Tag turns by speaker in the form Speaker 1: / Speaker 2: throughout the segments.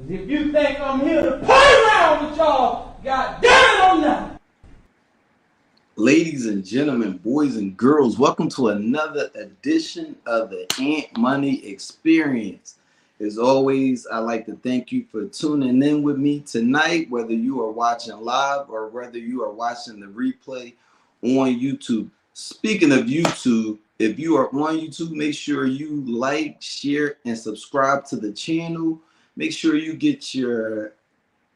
Speaker 1: If you think I'm here to play around with y'all, god damn it, I'm not.
Speaker 2: Ladies and gentlemen, boys and girls, welcome to another edition of the Ant Money Experience. As always, I'd like to thank you for tuning in with me tonight, whether you are watching live or whether you are watching the replay on YouTube. Speaking of YouTube, if you are on YouTube, make sure you like, share, and subscribe to the channel. Make sure you get your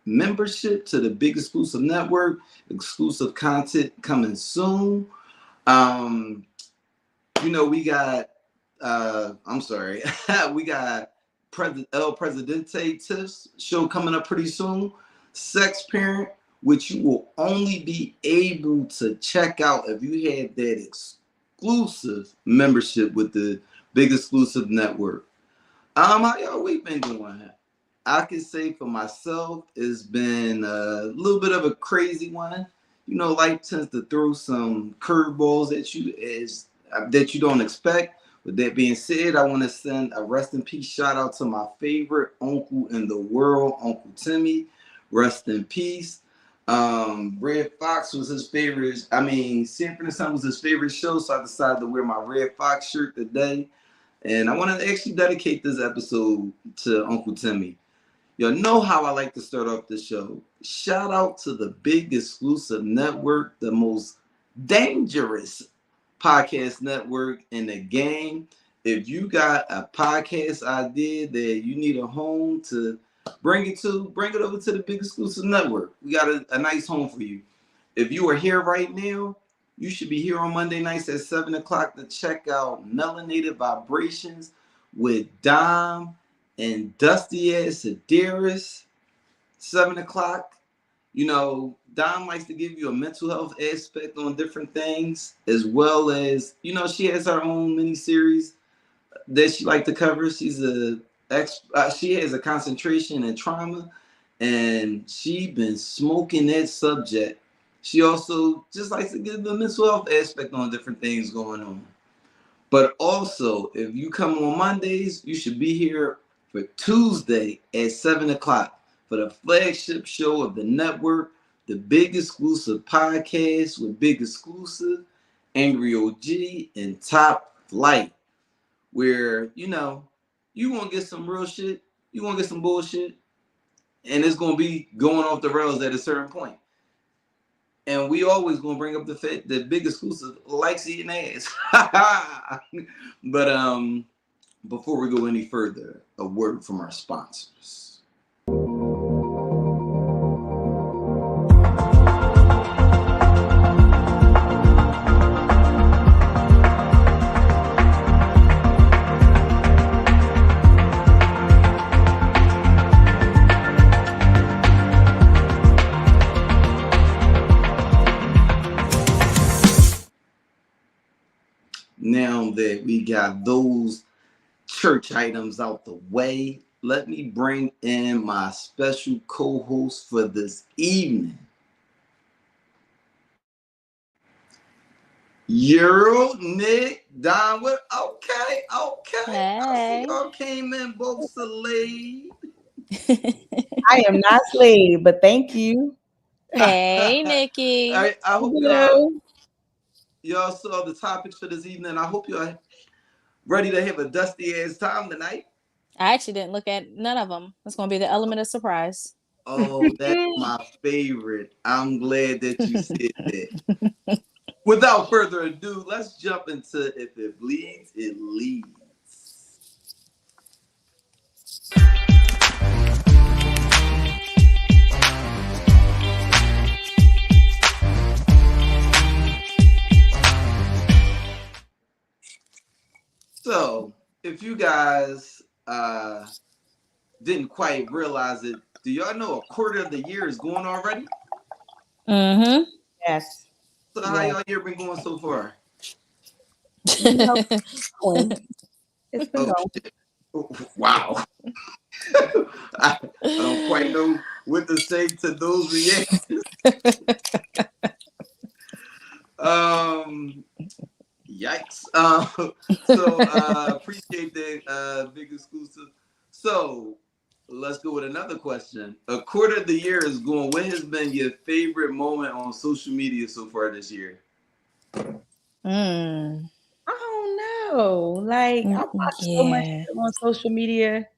Speaker 2: membership to the Big Exclusive Network. Exclusive content coming soon. We got we got El Presidente Tips show coming up pretty soon. Sex Parent, which you will only be able to check out if you have that exclusive membership with the Big Exclusive Network. How y'all week been going? I can say for myself, it's been a little bit of a crazy one. You know, life tends to throw some curveballs at you that you don't expect. With that being said, I want to send a rest in peace shout out to my favorite uncle in the world, Uncle Timmy. Rest in peace. Red Fox was his favorite. Sanford and Son was his favorite show, so I decided to wear my Red Fox shirt today. And I want to actually dedicate this episode to Uncle Timmy. Y'all know how I like to start off the show. Shout out to the Big Exclusive Network, the most dangerous podcast network in the game. If you got a podcast idea that you need a home to bring it over to the Big Exclusive Network. We got a nice home for you. If you are here right now, you should be here on Monday nights at 7 o'clock to check out Melanated Vibrations with Dom and Dusty Ass Sedaris, 7 o'clock. You know, Dom likes to give you a mental health aspect on different things, as well as, she has her own mini-series that she likes to cover. She has a concentration in trauma, and she been smoking that subject. She also just likes to give the mental health aspect on different things going on. But also, if you come on Mondays, you should be here for Tuesday at 7 o'clock for the flagship show of the network, the Big Exclusive Podcast with Big Exclusive, Angry OG, and Top Flight, where, you want to get some real shit, you want to get some bullshit, and it's going to be going off the rails at a certain point. And we always going to bring up the fact that Big Exclusive likes eating ass. But before we go any further, a word from our sponsors. Now that we got those church items out the way, let me bring in my special co-host for this evening. Nick, Don, okay.
Speaker 3: Hey.
Speaker 2: I see y'all came in both Slade.
Speaker 4: I am not Slade, but thank you.
Speaker 3: Hey, Nikki.
Speaker 2: I hope y'all saw the topics for this evening. I hope y'all ready to have a dusty ass time tonight.
Speaker 3: I actually didn't look at none of them. It's going to be the element of surprise.
Speaker 2: Oh, that's my favorite. I'm glad that you said that. Without further ado, let's jump into If It Bleeds, It Leads. So, if you guys didn't quite realize it, do y'all know a quarter of the year is going already?
Speaker 3: Mm-hmm.
Speaker 4: Yes.
Speaker 2: So how y'all year been going so far?
Speaker 4: It's been going.
Speaker 2: Wow. I don't quite know what to say to those reactions. Yikes. So appreciate that, Big Exclusive. So let's go with another question. A quarter of the year is going. What has been your favorite moment on social media so far this year?
Speaker 3: Mm,
Speaker 4: I don't know. Like I watch so much
Speaker 3: yeah.
Speaker 4: on social media.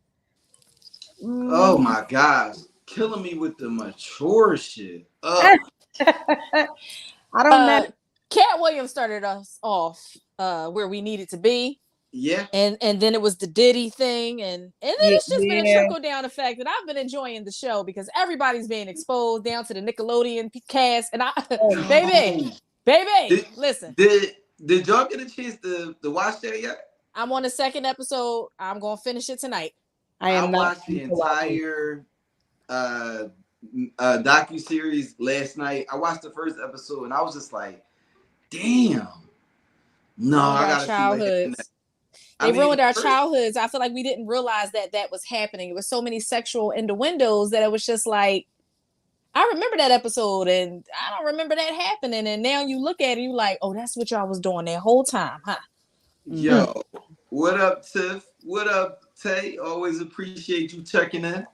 Speaker 2: Oh
Speaker 4: Mm.
Speaker 2: my gosh, killing me with the mature shit. Oh,
Speaker 4: I don't know.
Speaker 3: Cat Williams started us off where we needed to be.
Speaker 2: yeah.
Speaker 3: And then it was the Diddy thing, and then
Speaker 4: Yeah,
Speaker 3: it's just been a
Speaker 4: yeah.
Speaker 3: trickle down effect that I've been enjoying the show because everybody's being exposed down to the Nickelodeon cast, and I,
Speaker 4: Oh,
Speaker 3: baby,
Speaker 2: Did,
Speaker 3: listen,
Speaker 2: did y'all get a chance to watch that yet?
Speaker 3: I'm on the second episode. I'm gonna finish it tonight.
Speaker 4: I
Speaker 2: I
Speaker 4: am not
Speaker 2: watched the
Speaker 4: going to watch it.
Speaker 2: entire docu series last night. I watched the first episode and I was just like, "Damn, no,
Speaker 3: Ruined
Speaker 2: I
Speaker 3: our
Speaker 2: gotta see what happened next."
Speaker 3: childhoods. They ruined our childhoods. I feel like we didn't realize that was happening. It was so many sexual innuendos that it was just like, I remember that episode and I don't remember that happening. And now you look at it, you like, oh, that's what y'all was doing that whole time, huh?
Speaker 2: Yo, what up, Tiff? What up, Tay? Always appreciate you checking in.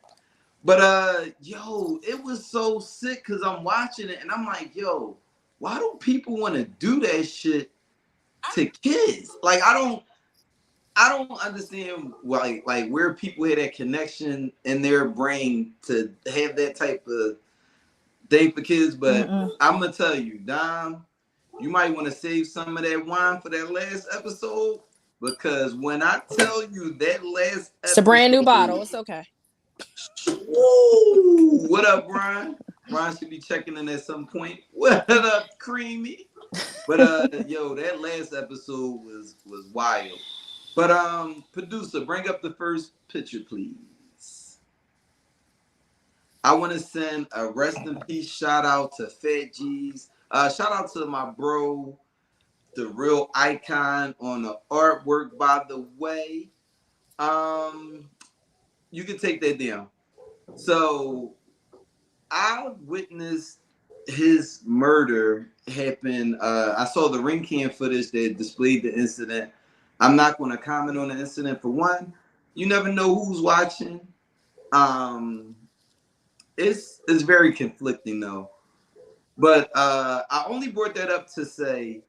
Speaker 2: But yo, it was so sick because I'm watching it and I'm like, yo, why do people want to do that shit to kids? Like, I don't understand why, like where people had that connection in their brain to have that type of thing for kids. But I'm gonna tell you, Dom, you might want to save some of that wine for that last episode because when I tell you that last episode,
Speaker 3: it's a brand new bottle. It's okay.
Speaker 2: Ooh, what up, Brian? Brian should be checking in at some point. What up, Creamy? But yo, that last episode was wild. But producer, bring up the first picture, please. I want to send a rest in peace shout out to Fat G's. Shout out to my bro, the real icon on the artwork, by the way. You can take that down. So I witnessed his murder happen. I saw the ring cam footage that displayed the incident. I'm not going to comment on the incident. For one, you never know who's watching. It's very conflicting though. But I only brought that up to say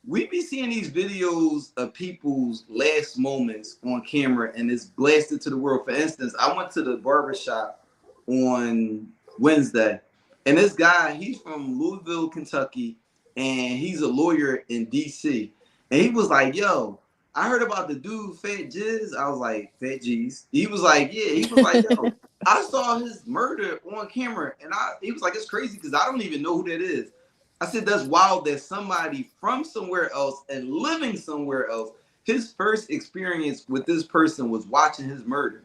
Speaker 2: we be seeing these videos of people's last moments on camera and it's blasted to the world. For instance, I went to the barbershop on Wednesday and this guy, he's from Louisville, Kentucky, and he's a lawyer in DC. And he was like, yo, I heard about the dude Fat Jizz. I was like, Fat G's. He was like, yeah. He was like, yo, I saw his murder on camera. And he was like, it's crazy because I don't even know who that is. I said, that's wild that somebody from somewhere else and living somewhere else, his first experience with this person was watching his murder.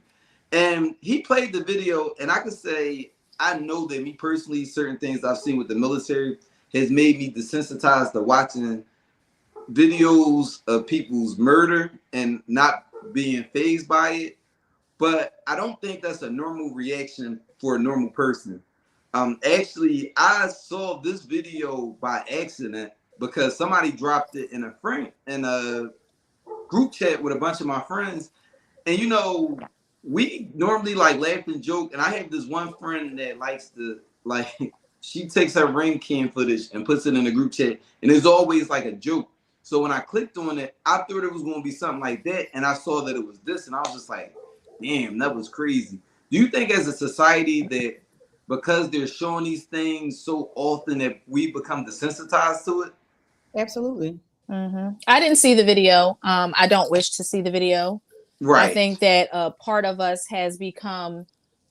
Speaker 2: And he played the video, and I could say, I know that me personally, certain things I've seen with the military has made me desensitized to watching videos of people's murder and not being fazed by it. But I don't think that's a normal reaction for a normal person. Actually, I saw this video by accident because somebody dropped it in a group chat with a bunch of my friends. And you know, we normally like laugh and joke. And I have this one friend that likes to like, she takes her ring cam footage and puts it in the group chat. And it's always like a joke. So when I clicked on it, I thought it was going to be something like that. And I saw that it was this. And I was just like, damn, that was crazy. Do you think as a society that because they're showing these things so often that we become desensitized to it?
Speaker 4: Absolutely.
Speaker 3: I didn't see the video. I don't wish to see the video.
Speaker 2: Right.
Speaker 3: I think that part of us has become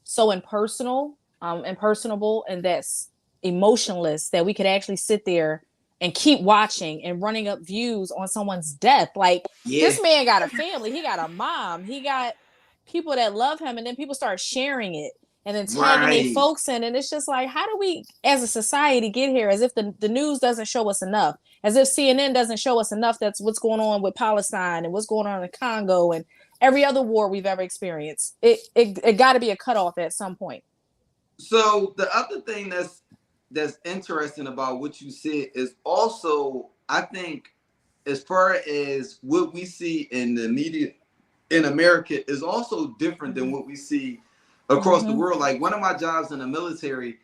Speaker 3: so impersonal, impersonable, and that's emotionless that we could actually sit there and keep watching and running up views on someone's death. Like this man got a family, he got a mom, he got people that love him, and then people start sharing it and then tagging their folks in, and it's just like, how do we as a society get here? As if the news doesn't show us enough, as if CNN doesn't show us enough that's what's going on with Palestine and what's going on in Congo and every other war we've ever experienced. It got to be a cutoff at some point.
Speaker 2: So the other thing that's interesting about what you said is also, I think, as far as what we see in the media in America is also different than what we see across the world. Like one of my jobs in the military,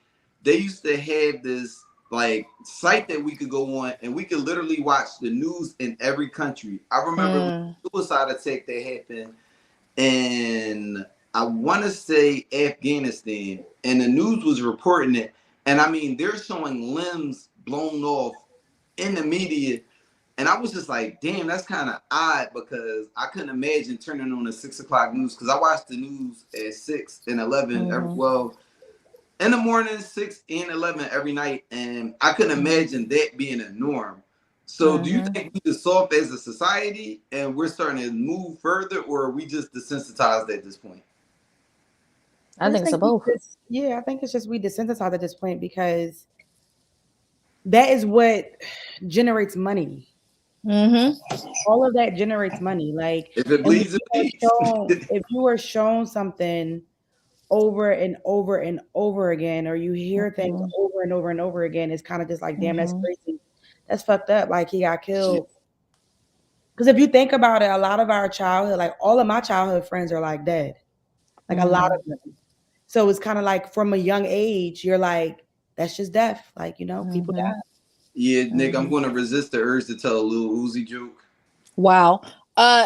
Speaker 2: they used to have this like site that we could go on and we could literally watch the news in every country. I remember the suicide attack that happened in, I want to say, Afghanistan, and the news was reporting it. And I mean, they're showing limbs blown off in the media. And I was just like, damn, that's kind of odd, because I couldn't imagine turning on the 6 o'clock news, because I watched the news at 6 and 11, well, in the morning, 6 and 11 every night. And I couldn't imagine that being a norm. So do you think we just soft as a society and we're starting to move further, or are we just desensitized at this point?
Speaker 3: I think it's both.
Speaker 4: I think it's just we desensitized at this point, because that is what generates money. All of that generates money. Like
Speaker 2: if it bleeds,
Speaker 4: if you are shown something over and over and over again, or you hear things over and over and over again, it's kind of just like, damn, that's crazy. That's fucked up. Like he got killed. Because if you think about it, a lot of our childhood, like all of my childhood friends are like dead. Like a lot of them. So it's kind of like from a young age, you're like, that's just death. Like, you know, people die.
Speaker 2: Yeah, Nick, I'm going to resist the urge to tell a Lil Uzi joke.
Speaker 3: Wow.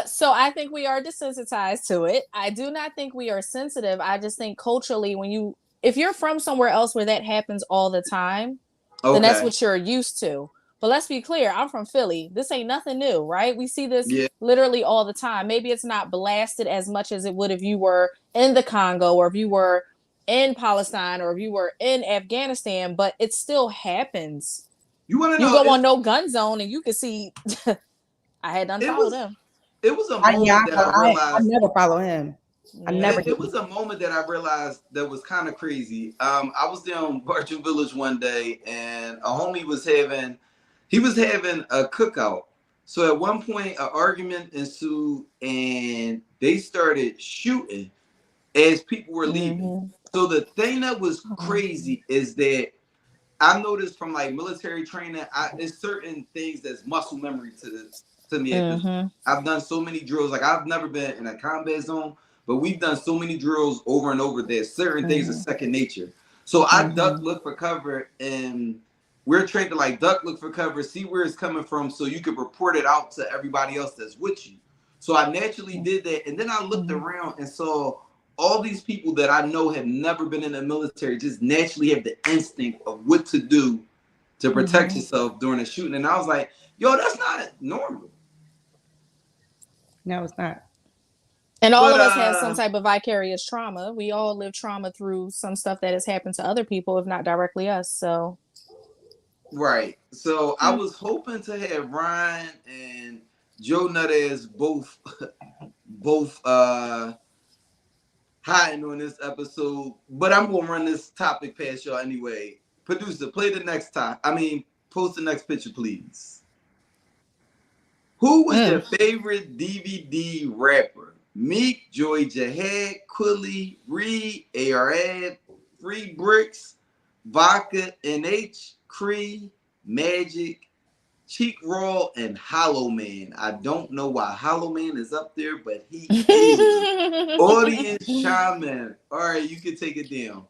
Speaker 3: So I think we are desensitized to it. I do not think we are sensitive. I just think culturally, if you're from somewhere else where that happens all the time, then that's what you're used to. But let's be clear, I'm from Philly. This ain't nothing new, right? We see this literally all the time. Maybe it's not blasted as much as it would if you were in the Congo, or if you were in Palestine, or if you were in Afghanistan, but it still happens.
Speaker 2: You want to know?
Speaker 3: You go on No Gun Zone and you can see. I had done follow them.
Speaker 2: It was a moment that I realized.
Speaker 4: I never follow him. I never.
Speaker 2: It was a moment that I realized that was kind of crazy. I was down Bartow Village one day, and a homie was having a cookout. So at one point, an argument ensued, and they started shooting as people were leaving. So the thing that was crazy is that I noticed from like military training, there's certain things that's muscle memory to me. I've done so many drills. Like I've never been in a combat zone, but we've done so many drills over and over that certain things are second nature. So I duck, look for cover, and we're trained to like duck, look for cover, see where it's coming from, so you could report it out to everybody else that's with you. So I naturally did that, and then I looked around and saw all these people that I know have never been in the military just naturally have the instinct of what to do to protect yourself during a shooting. And I was like, yo, that's not normal.
Speaker 4: No, it's not.
Speaker 3: And all of us have some type of vicarious trauma. We all live trauma through some stuff that has happened to other people, if not directly us. So,
Speaker 2: right. So I was hoping to have Ryan and Joe Nutez both hiding on this episode, but I'm gonna run this topic past y'all anyway. Producer, play the next post the next picture, please. Who was your favorite DVD rapper? Meek, Joey Jihad, Quilly, Reed, AR-Ab, Free Bricks, Vodka, NH, Cree, Magic, Cheek Raw, and Hollow Man. I don't know why Hollow Man is up there, but he is. Audience chime in. All right, you can take it down.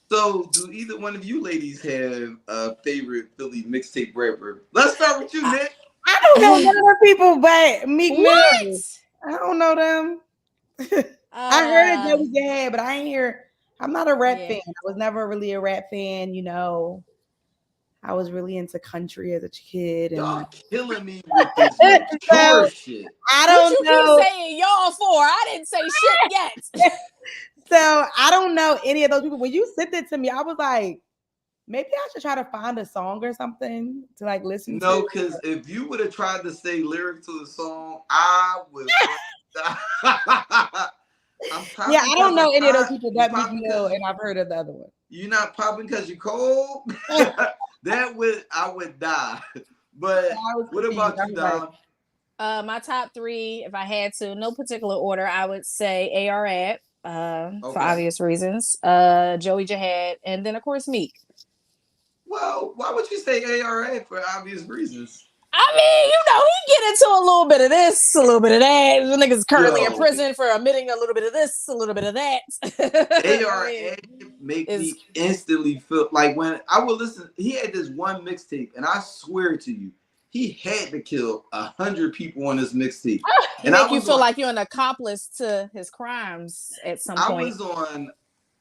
Speaker 2: So, do either one of you ladies have a favorite Philly mixtape rapper? Let's start with you, Nick.
Speaker 4: I don't know none of the people but Meek Mill. I don't know them. I heard that we had, but I ain't hear. I'm not a rap fan. I was never really a rap fan, you know. I was really into country as a kid. And
Speaker 2: y'all killing me with this mature shit.
Speaker 4: I don't know.
Speaker 3: What you keep saying y'all for? I didn't say shit yet.
Speaker 4: So I don't know any of those people. When you sent it to me, I was like, maybe I should try to find a song or something to like listen to.
Speaker 2: No, because if you would have tried to say lyrics to the song, I would.
Speaker 4: I don't know any of those people that Meek Mill, and I've heard of the other one.
Speaker 2: You're not popping because you're cold? I would die. But what about you, Dom?
Speaker 3: My top three, if I had to, no particular order, I would say AR-Ab for obvious reasons, Joey Jihad, and then of course Meek.
Speaker 2: Well, why would you say AR-Ab for obvious reasons?
Speaker 3: I mean, he get into a little bit of this, a little bit of that. The nigga's currently in prison for admitting a little bit of this, a little bit of that.
Speaker 2: ARA make me instantly feel like when I would listen. He had this one mixtape, and I swear to you, he had to kill 100 people on this mixtape.
Speaker 3: And make you feel like you're an accomplice to his crimes at some point.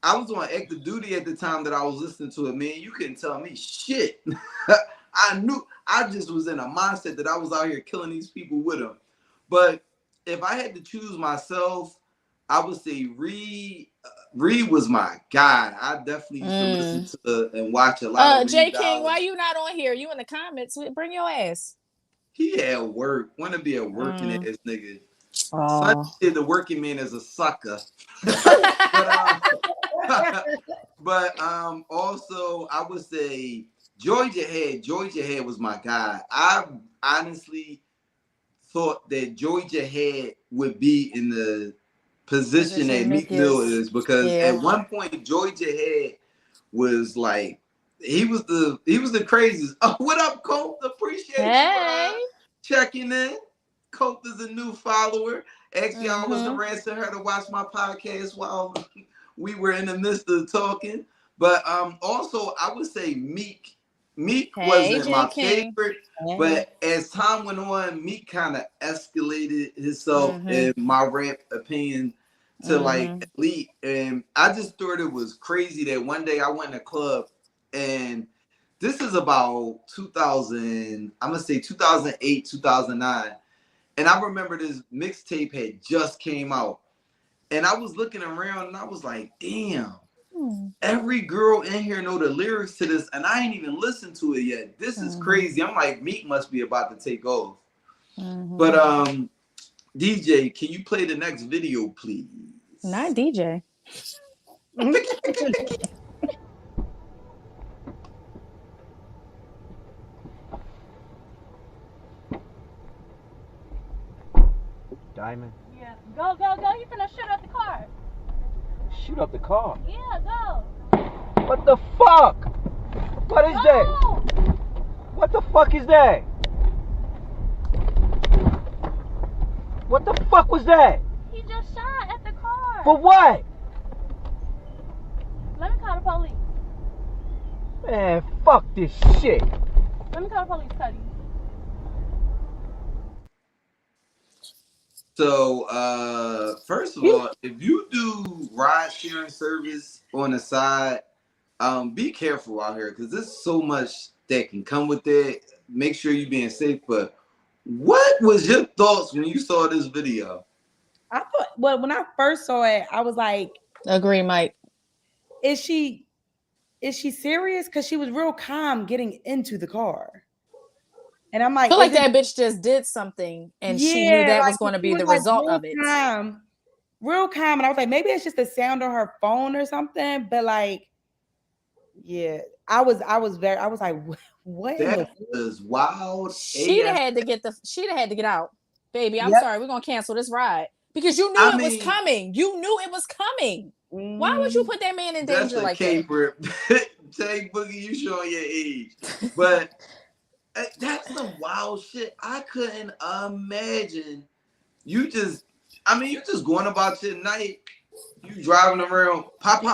Speaker 2: I was on active duty at the time that I was listening to it, man. You couldn't tell me shit. I just was in a mindset that I was out here killing these people with him. But if I had to choose myself, I would say Reed was my guy. I definitely used to listen to and watch a lot of
Speaker 3: J King, why you not on here? You in the comments. Bring your ass.
Speaker 2: He at work. Want to be a working ass nigga.
Speaker 3: Oh.
Speaker 2: Son did the working man as a sucker. but also I would say Georgia Head was my guy. I honestly thought that Georgia Head would be in the position that Meek Mill is, because at one point Georgia Head was like he was the craziest. Oh, what up, Cope? Appreciate you checking in. Cope is a new follower. Actually, I was harassing her to watch my podcast while we were in the midst of talking. But also I would say Meek wasn't my favorite, but as time went on, Meek kind of escalated himself in my rap opinion to like elite, and I just thought it was crazy that one day I went in a club, and this is about 2000, I'm gonna say 2008, 2009, and I remember this mixtape had just came out, and I was looking around and I was like, damn. Every girl in here know the lyrics to this, and I ain't even listened to it yet. This is crazy. I'm like, Meek must be about to take off. But DJ, can you play the next video, please?
Speaker 3: Not DJ.
Speaker 5: Diamond.
Speaker 6: Yeah. Go. You finna shoot up the car.
Speaker 5: Shoot up the car?
Speaker 6: Yeah, go.
Speaker 5: What the fuck? What is that? What the fuck is that? What the fuck was that?
Speaker 6: He just shot at the car.
Speaker 5: For what?
Speaker 6: Let me call the police.
Speaker 5: Man, fuck this shit.
Speaker 6: Let me call the police, Cuddy.
Speaker 2: So, first of all, if you do ride sharing service on the side, be careful out here, because there's so much that can come with it. Make sure you're being safe. But what was your thoughts when you saw this video?
Speaker 4: I thought, well, when I first saw it, I was like,
Speaker 3: agree, Mike.
Speaker 4: Is she serious? Because she was real calm getting into the car. And I'm like,
Speaker 3: I feel like that bitch just did something, and she knew that was going to be the result of it.
Speaker 4: Real calm. And I was like, maybe it's just the sound on her phone or something. But like, yeah, I was like, what?
Speaker 2: That was wild.
Speaker 3: She'd have had to get out, baby. I'm sorry, we're gonna cancel this ride because you knew it was coming. You knew it was coming. Why would you put that man in danger like that?
Speaker 2: Tay Boogie, you showing your age, but. That's some wild shit. I couldn't imagine you just going about your night, you driving around, pop.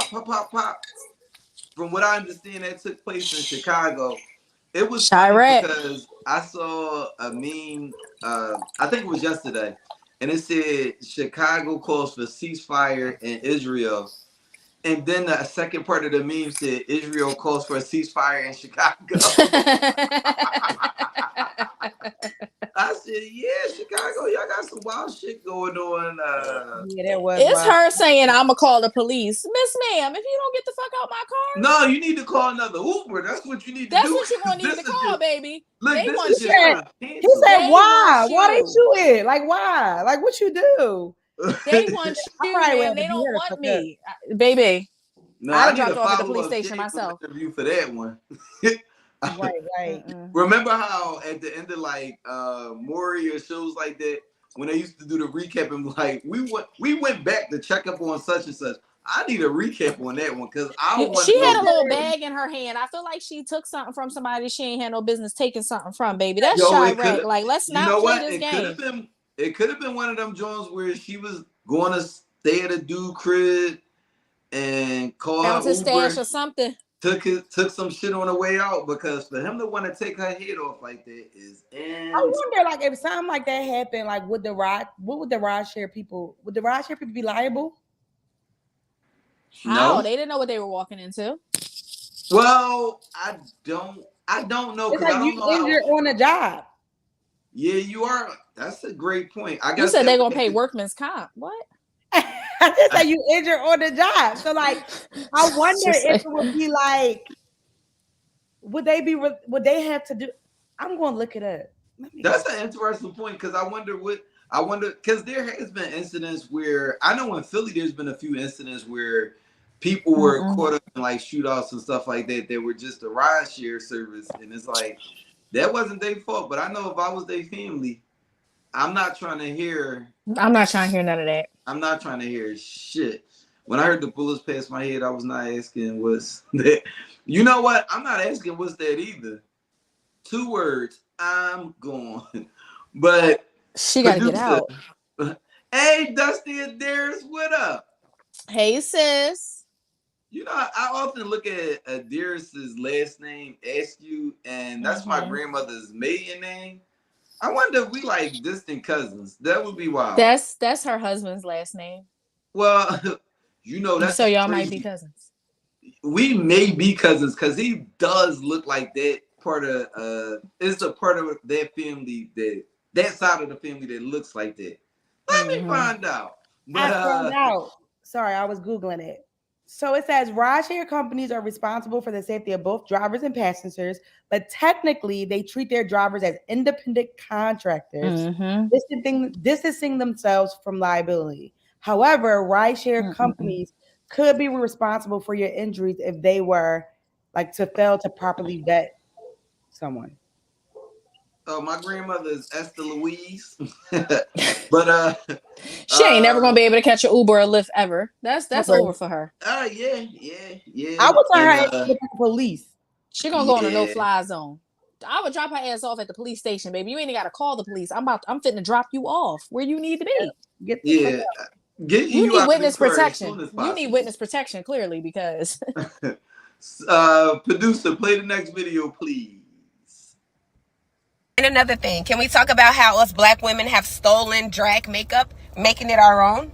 Speaker 2: From what I understand, that took place in Chicago. It was funny because I saw a meme, I think it was yesterday, and it said Chicago calls for ceasefire in Israel. And then the second part of the meme said Israel calls for a ceasefire in Chicago. I said, yeah, Chicago, y'all got some wild shit going on.
Speaker 4: Yeah, that was.
Speaker 3: It's wild. Her saying, "I'm gonna call the police, Miss Ma'am. If you don't get the fuck out my car,
Speaker 2: no, you need to call another Uber. That's what you need to do.
Speaker 3: That's what you're gonna need to call, baby.
Speaker 2: Look,
Speaker 3: they
Speaker 2: this
Speaker 3: want
Speaker 2: is just
Speaker 4: he said, why? Why didn't you it? Like, why? Like, what you do?
Speaker 3: They want you, man. They don't want me, baby.
Speaker 2: No,
Speaker 3: I dropped off at the police station myself.
Speaker 2: Interview for that one.
Speaker 4: Right.
Speaker 2: Remember how at the end of like Maury or shows like that, when they used to do the recap and like we went back to check up on such and such. I need a recap on that one because I want
Speaker 3: She
Speaker 2: to
Speaker 3: had a
Speaker 2: know.
Speaker 3: little bag in her hand. I feel like she took something from somebody she ain't had no business taking something from, baby. That's
Speaker 2: Yo, it
Speaker 3: Chirac.
Speaker 2: could.
Speaker 3: Like, let's
Speaker 2: You
Speaker 3: not
Speaker 2: know
Speaker 3: play
Speaker 2: what?
Speaker 3: this
Speaker 2: It could have
Speaker 3: game.
Speaker 2: been. It could have been one of them joints where she was going to stay at a dude crib and call
Speaker 3: Found
Speaker 2: her
Speaker 3: his
Speaker 2: Uber.
Speaker 3: stash or something.
Speaker 2: Took some shit on the way out because for him to want to take her head off like that is
Speaker 4: I wonder, like, if something like that happened, like, what would the rideshare people be liable?
Speaker 3: How?
Speaker 2: No.
Speaker 3: They didn't know what they were walking into.
Speaker 2: Well, I don't know
Speaker 4: It's
Speaker 2: because I
Speaker 4: like
Speaker 2: don't
Speaker 4: you
Speaker 2: know how.
Speaker 4: injured on the job.
Speaker 2: Yeah, you are. That's a great point. I guess
Speaker 3: You said
Speaker 2: that
Speaker 3: they're gonna
Speaker 2: would
Speaker 3: pay
Speaker 2: make
Speaker 3: workman's comp. What?
Speaker 4: I just say you injured on the job. So, like, I wonder
Speaker 3: Just
Speaker 4: if
Speaker 3: say-
Speaker 4: it would be like, would they have to do? I'm going to look it up.
Speaker 2: That's an interesting point because I wonder because there has been incidents where I know in Philly there's been a few incidents where people were caught up in like shootouts and stuff like that. They were just a rideshare service, and it's like that wasn't their fault. But I know if I was their family, I'm not trying to hear.
Speaker 3: I'm not trying to hear none of that.
Speaker 2: I'm not trying to hear shit. When I heard the bullets pass my head, I was not asking what's that. You know what? I'm not asking what's that either. 2 words. I'm gone. But
Speaker 3: She got to get out.
Speaker 2: Hey, Dusty and Darius, what up?
Speaker 3: Hey, sis.
Speaker 2: You know, I often look at Darius's last name, Askew, and that's my grandmother's maiden name. I wonder if we like distant cousins. That would be wild.
Speaker 3: That's her husband's last name.
Speaker 2: Well, you know that's
Speaker 3: so y'all
Speaker 2: crazy.
Speaker 3: might be cousins.
Speaker 2: We may be cousins because he does look like that part of it's a part of that family that side of the family that looks like that. Let me find out. But,
Speaker 4: I found out. Sorry, I was Googling it. So it says rideshare companies are responsible for the safety of both drivers and passengers, but technically they treat their drivers as independent contractors, distancing themselves from liability. However, rideshare companies could be responsible for your injuries if they were like to fail to properly vet someone.
Speaker 2: My grandmother is Esther Louise, but
Speaker 3: she ain't never gonna be able to catch an Uber or Lyft ever. That's over for her.
Speaker 2: Yeah.
Speaker 4: I would tell her to the police.
Speaker 3: She gonna go on a no-fly zone. I would drop her ass off at the police station, baby. You ain't gotta call the police. I'm fitting to drop you off where you need to be.
Speaker 2: You
Speaker 3: need witness protection. You need witness protection, clearly, because
Speaker 2: producer, play the next video, please.
Speaker 7: And another thing, can we talk about how us black women have stolen drag makeup, making it our own?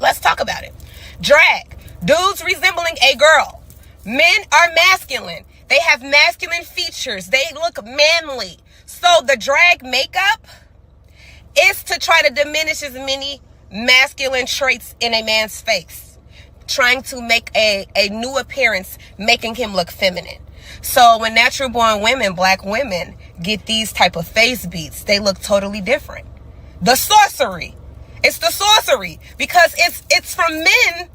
Speaker 7: Let's talk about it. Drag, dudes resembling a girl. Men are masculine. They have masculine features. They look manly. So the drag makeup is to try to diminish as many masculine traits in a man's face, trying to make a new appearance, making him look feminine. So when natural born women, black women, get these type of face beats, they look totally different. The sorcery. It's the sorcery because it's from men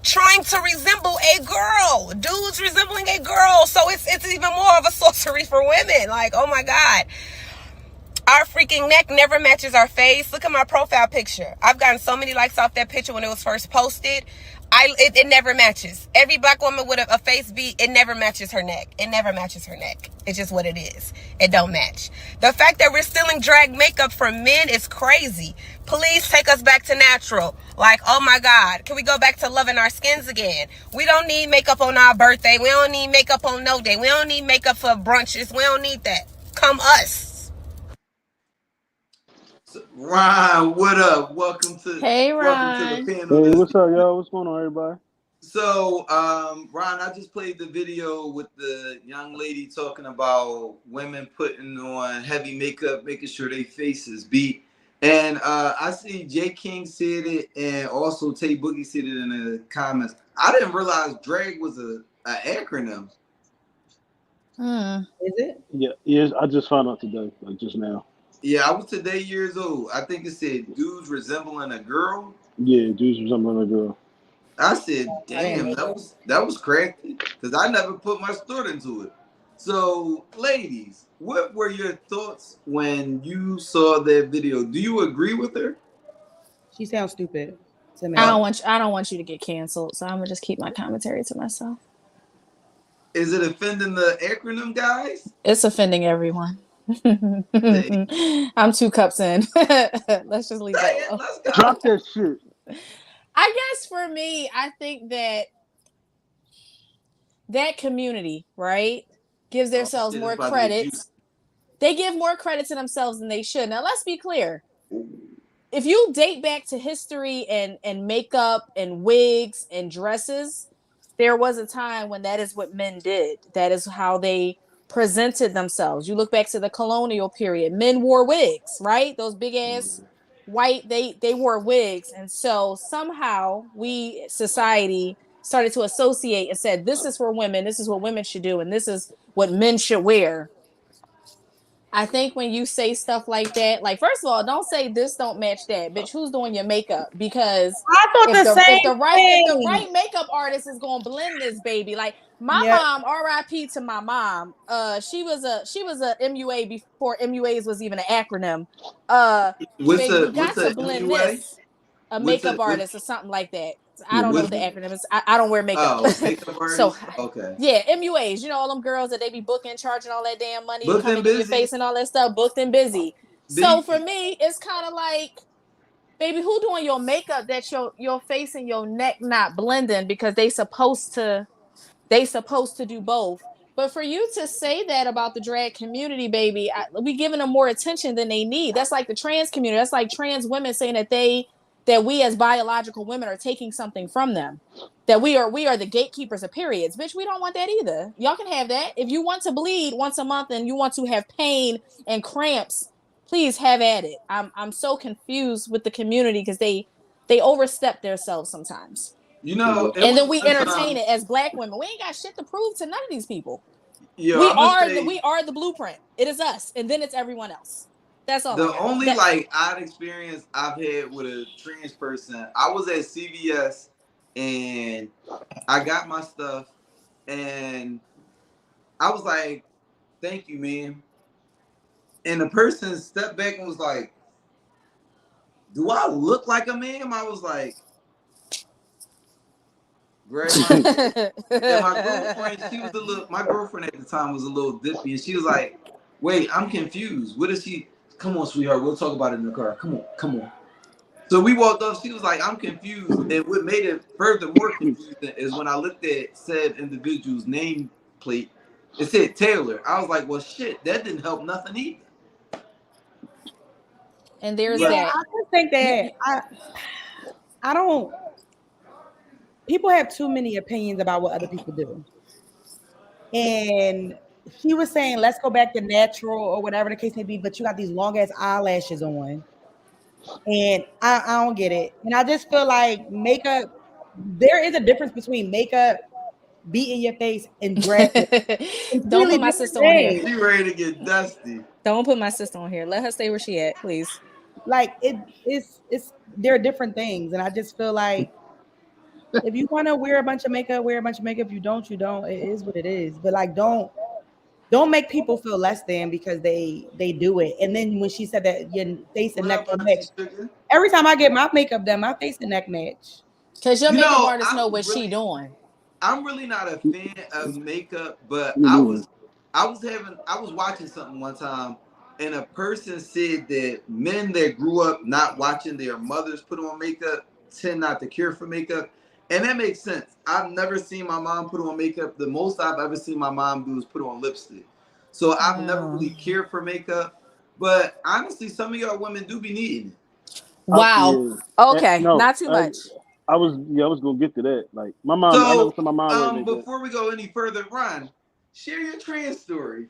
Speaker 7: trying to resemble a girl. Dudes resembling a girl. So it's even more of a sorcery for women. Like, oh my God. Our freaking neck never matches our face. Look at my profile picture. I've gotten so many likes off that picture when it was first posted. It never matches. Every black woman with a face beat, it never matches her neck. It never matches her neck. It's just what it is. It don't match. The fact that we're stealing drag makeup from men is crazy. Please take us back to natural. Like, oh my God, can we go back to loving our skins again? We don't need makeup on our birthday. We don't need makeup on no day. We don't need makeup for brunches. We don't need that. Come us.
Speaker 2: Ron, what up? Welcome to
Speaker 3: Ron.
Speaker 2: To the panel.
Speaker 5: Hey, what's up, y'all? What's going on, everybody?
Speaker 2: So, Ron, I just played the video with the young lady talking about women putting on heavy makeup, making sure their face is beat. And I see Jay King said it, and also Tay Boogie said it in the comments. I didn't realize drag was an acronym.
Speaker 4: Is it?
Speaker 5: Yeah, yes. I just found out today, like just now.
Speaker 2: Yeah, I was today years old. I think it said dudes resembling a girl.
Speaker 5: Yeah, dudes resembling a girl.
Speaker 2: I said, damn, that was crafty because I never put much thought into it. So, ladies, what were your thoughts when you saw that video? Do you agree with her?
Speaker 4: She sounds stupid. to me.
Speaker 3: I don't want you to get canceled, so I'm gonna just keep my commentary to myself.
Speaker 2: Is it offending the acronym guys?
Speaker 3: It's offending everyone. I'm 2 cups in. Let's just leave that alone.
Speaker 2: Let's go.
Speaker 5: Drop that shit.
Speaker 3: I guess for me, I think that community, right, gives themselves more credits. They give more credit to themselves than they should. Now, let's be clear. If you date back to history and makeup and wigs and dresses, there was a time when that is what men did. That is how they presented themselves. You look back to the colonial period. Men wore wigs, right? Those big ass white, they wore wigs. And so somehow we, society, started to associate and said, this is for women. This is what women should do. And this is what men should wear. I think when you say stuff like that, like, first of all, don't say this don't match that. Bitch, who's doing your makeup? Because
Speaker 4: I thought
Speaker 3: if the right makeup artist is gonna blend this baby, like my mom, R.I.P. to my mom. She was a MUA before MUAs was even an acronym. You got to blend
Speaker 2: MUA?
Speaker 3: this. A makeup artist or something like that. I don't know what the acronym is. I don't wear makeup.
Speaker 2: Oh, makeup artist?
Speaker 3: So,
Speaker 2: okay.
Speaker 3: Yeah, MUAs. You know, all them girls that they be booking, charging all that damn money,
Speaker 2: Booked
Speaker 3: coming
Speaker 2: and
Speaker 3: in your
Speaker 2: busy.
Speaker 3: face and all that stuff, booked and busy. So for me, it's kind of like, baby, who doing your makeup that your face and your neck not blending because they supposed to do both. But for you to say that about the drag community, baby, we giving them more attention than they need. That's like the trans community. That's like trans women saying that we as biological women are taking something from them. That we are the gatekeepers of periods. Bitch, we don't want that either. Y'all can have that. If you want to bleed once a month and you want to have pain and cramps, please have at it. I'm so confused with the community because they overstep themselves sometimes.
Speaker 2: You know,
Speaker 3: and then we entertain it as Black women. We ain't got shit to prove to none of these people.
Speaker 2: Yeah,
Speaker 3: we are the blueprint. It is us, and then it's everyone else. That's all.
Speaker 2: The only odd experience I've had with a trans person, I was at CVS and I got my stuff and I was like, "Thank you, man." And the person stepped back and was like, "Do I look like a man?" I was like, "Great." And my girlfriend, my girlfriend at the time was a little dippy, and she was like, "Wait, I'm confused. What is she? Come on, sweetheart. We'll talk about it in the car. Come on." So we walked up. She was like, "I'm confused." And what made it further more confusing is when I looked at said individual's name plate, it said Taylor. I was like, "Well, shit, that didn't help nothing either."
Speaker 3: And there's
Speaker 4: that. I just think that I don't. People have too many opinions about what other people do. And she was saying, let's go back to natural or whatever the case may be, but you got these long ass eyelashes on. And I don't get it. And I just feel like makeup, there is a difference between makeup, beating your face, and drag.
Speaker 3: Don't put my sister on here.
Speaker 2: She ready to get dusty.
Speaker 3: Don't put my sister on here. Let her stay where she at, please.
Speaker 4: Like it's there are different things. And I just feel like if you want to wear a bunch of makeup, wear a bunch of makeup. If you don't, you don't. It is what it is. But like, don't make people feel less than because they do it. And then when she said that your face and neck don't match, every time I get my makeup done, my face and neck match.
Speaker 3: Because your makeup artist know what she doing.
Speaker 2: I'm really not a fan of makeup, but I was watching something one time, and a person said that men that grew up not watching their mothers put on makeup tend not to care for makeup. And that makes sense. I've never seen my mom put on makeup. The most I've ever seen my mom do is put on lipstick. So I've never really cared for makeup. But honestly, some of y'all women do be needing it.
Speaker 3: Wow. Okay. Not too much.
Speaker 5: I was gonna get to that. Like my mom. I never saw my mom.
Speaker 2: Before we go any further, Ron, share your trans story.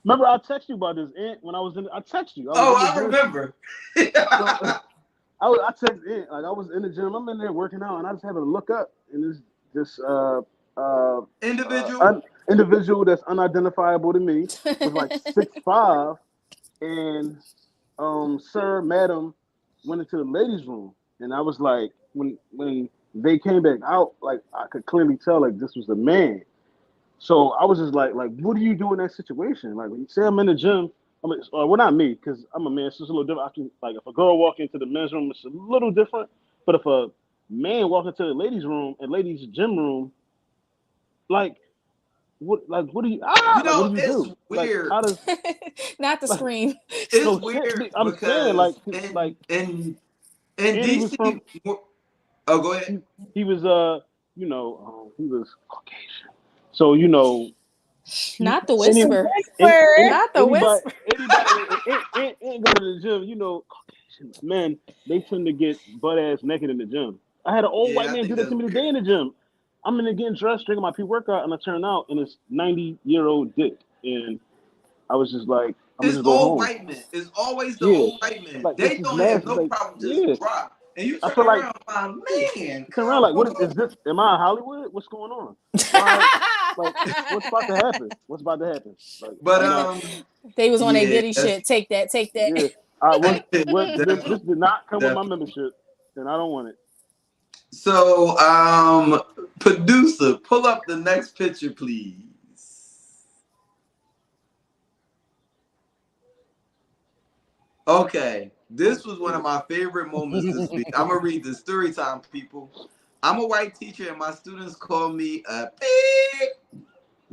Speaker 5: Remember, I texted you about this when I was in. I texted you.
Speaker 2: I remember.
Speaker 5: I texted in, like I was in the gym. I'm in there working out, and I just happened to look up, and this individual that's unidentifiable to me was like 6'5", and sir, madam went into the ladies' room, and I was like, when they came back out, like I could clearly tell like this was a man. So I was just like, what do you do in that situation? Like when you say I'm in the gym. I mean, well, not me, because I'm a man, so it's a little different. Like if a girl walk into the men's room, it's a little different. But if a man walk into the ladies' room and ladies' gym room, like what do you
Speaker 2: You
Speaker 5: like,
Speaker 2: know,
Speaker 5: what do you
Speaker 2: it's
Speaker 5: do? Like
Speaker 2: weird.
Speaker 5: how does
Speaker 3: Not the
Speaker 5: like
Speaker 3: scream.
Speaker 2: It's
Speaker 5: no
Speaker 2: weird
Speaker 5: shit? I'm saying
Speaker 2: because
Speaker 5: like
Speaker 2: in
Speaker 5: and he was
Speaker 2: DC.
Speaker 5: from
Speaker 2: Oh, go ahead.
Speaker 5: he was he was Caucasian. So
Speaker 3: Not the
Speaker 5: any,
Speaker 3: whisper. Not the
Speaker 5: anybody
Speaker 3: whisper.
Speaker 5: that ain't go to the gym, Caucasian men, they tend to get butt ass naked in the gym. I had an old white
Speaker 2: Yeah, I
Speaker 5: man do
Speaker 2: think
Speaker 5: that to
Speaker 2: that's
Speaker 5: me
Speaker 2: weird.
Speaker 5: today in the gym. I'm in there getting dressed, drinking my pre-workout, and I turn out and it's 90-year-old dick. And I was just like, I'm gonna
Speaker 2: It's
Speaker 5: just go
Speaker 2: old
Speaker 5: home.
Speaker 2: white men. It's always the
Speaker 5: Yeah.
Speaker 2: old white men.
Speaker 5: Like this
Speaker 2: They
Speaker 5: is
Speaker 2: don't have
Speaker 5: nasty.
Speaker 2: no
Speaker 5: Like,
Speaker 2: problem just
Speaker 5: yeah.
Speaker 2: drop. And you
Speaker 5: I
Speaker 2: turn
Speaker 5: feel like
Speaker 2: around, my man,
Speaker 5: turn around
Speaker 2: come
Speaker 5: like what is
Speaker 2: on.
Speaker 5: this? Am I in Hollywood? What's going on? Why like what's about to happen? What's about to happen? Like
Speaker 2: But
Speaker 5: I'm not
Speaker 3: They was on their
Speaker 2: yeah,
Speaker 3: giddy
Speaker 2: that's
Speaker 3: shit. Take that. Take that.
Speaker 5: yeah. I what this
Speaker 2: definitely,
Speaker 5: did not come with my
Speaker 2: definitely.
Speaker 5: membership, and I don't want it.
Speaker 2: So, producer, pull up the next picture, please. Okay, this was one of my favorite moments this week. I'm gonna read the story time, people. I'm a white teacher, and my students call me a pig.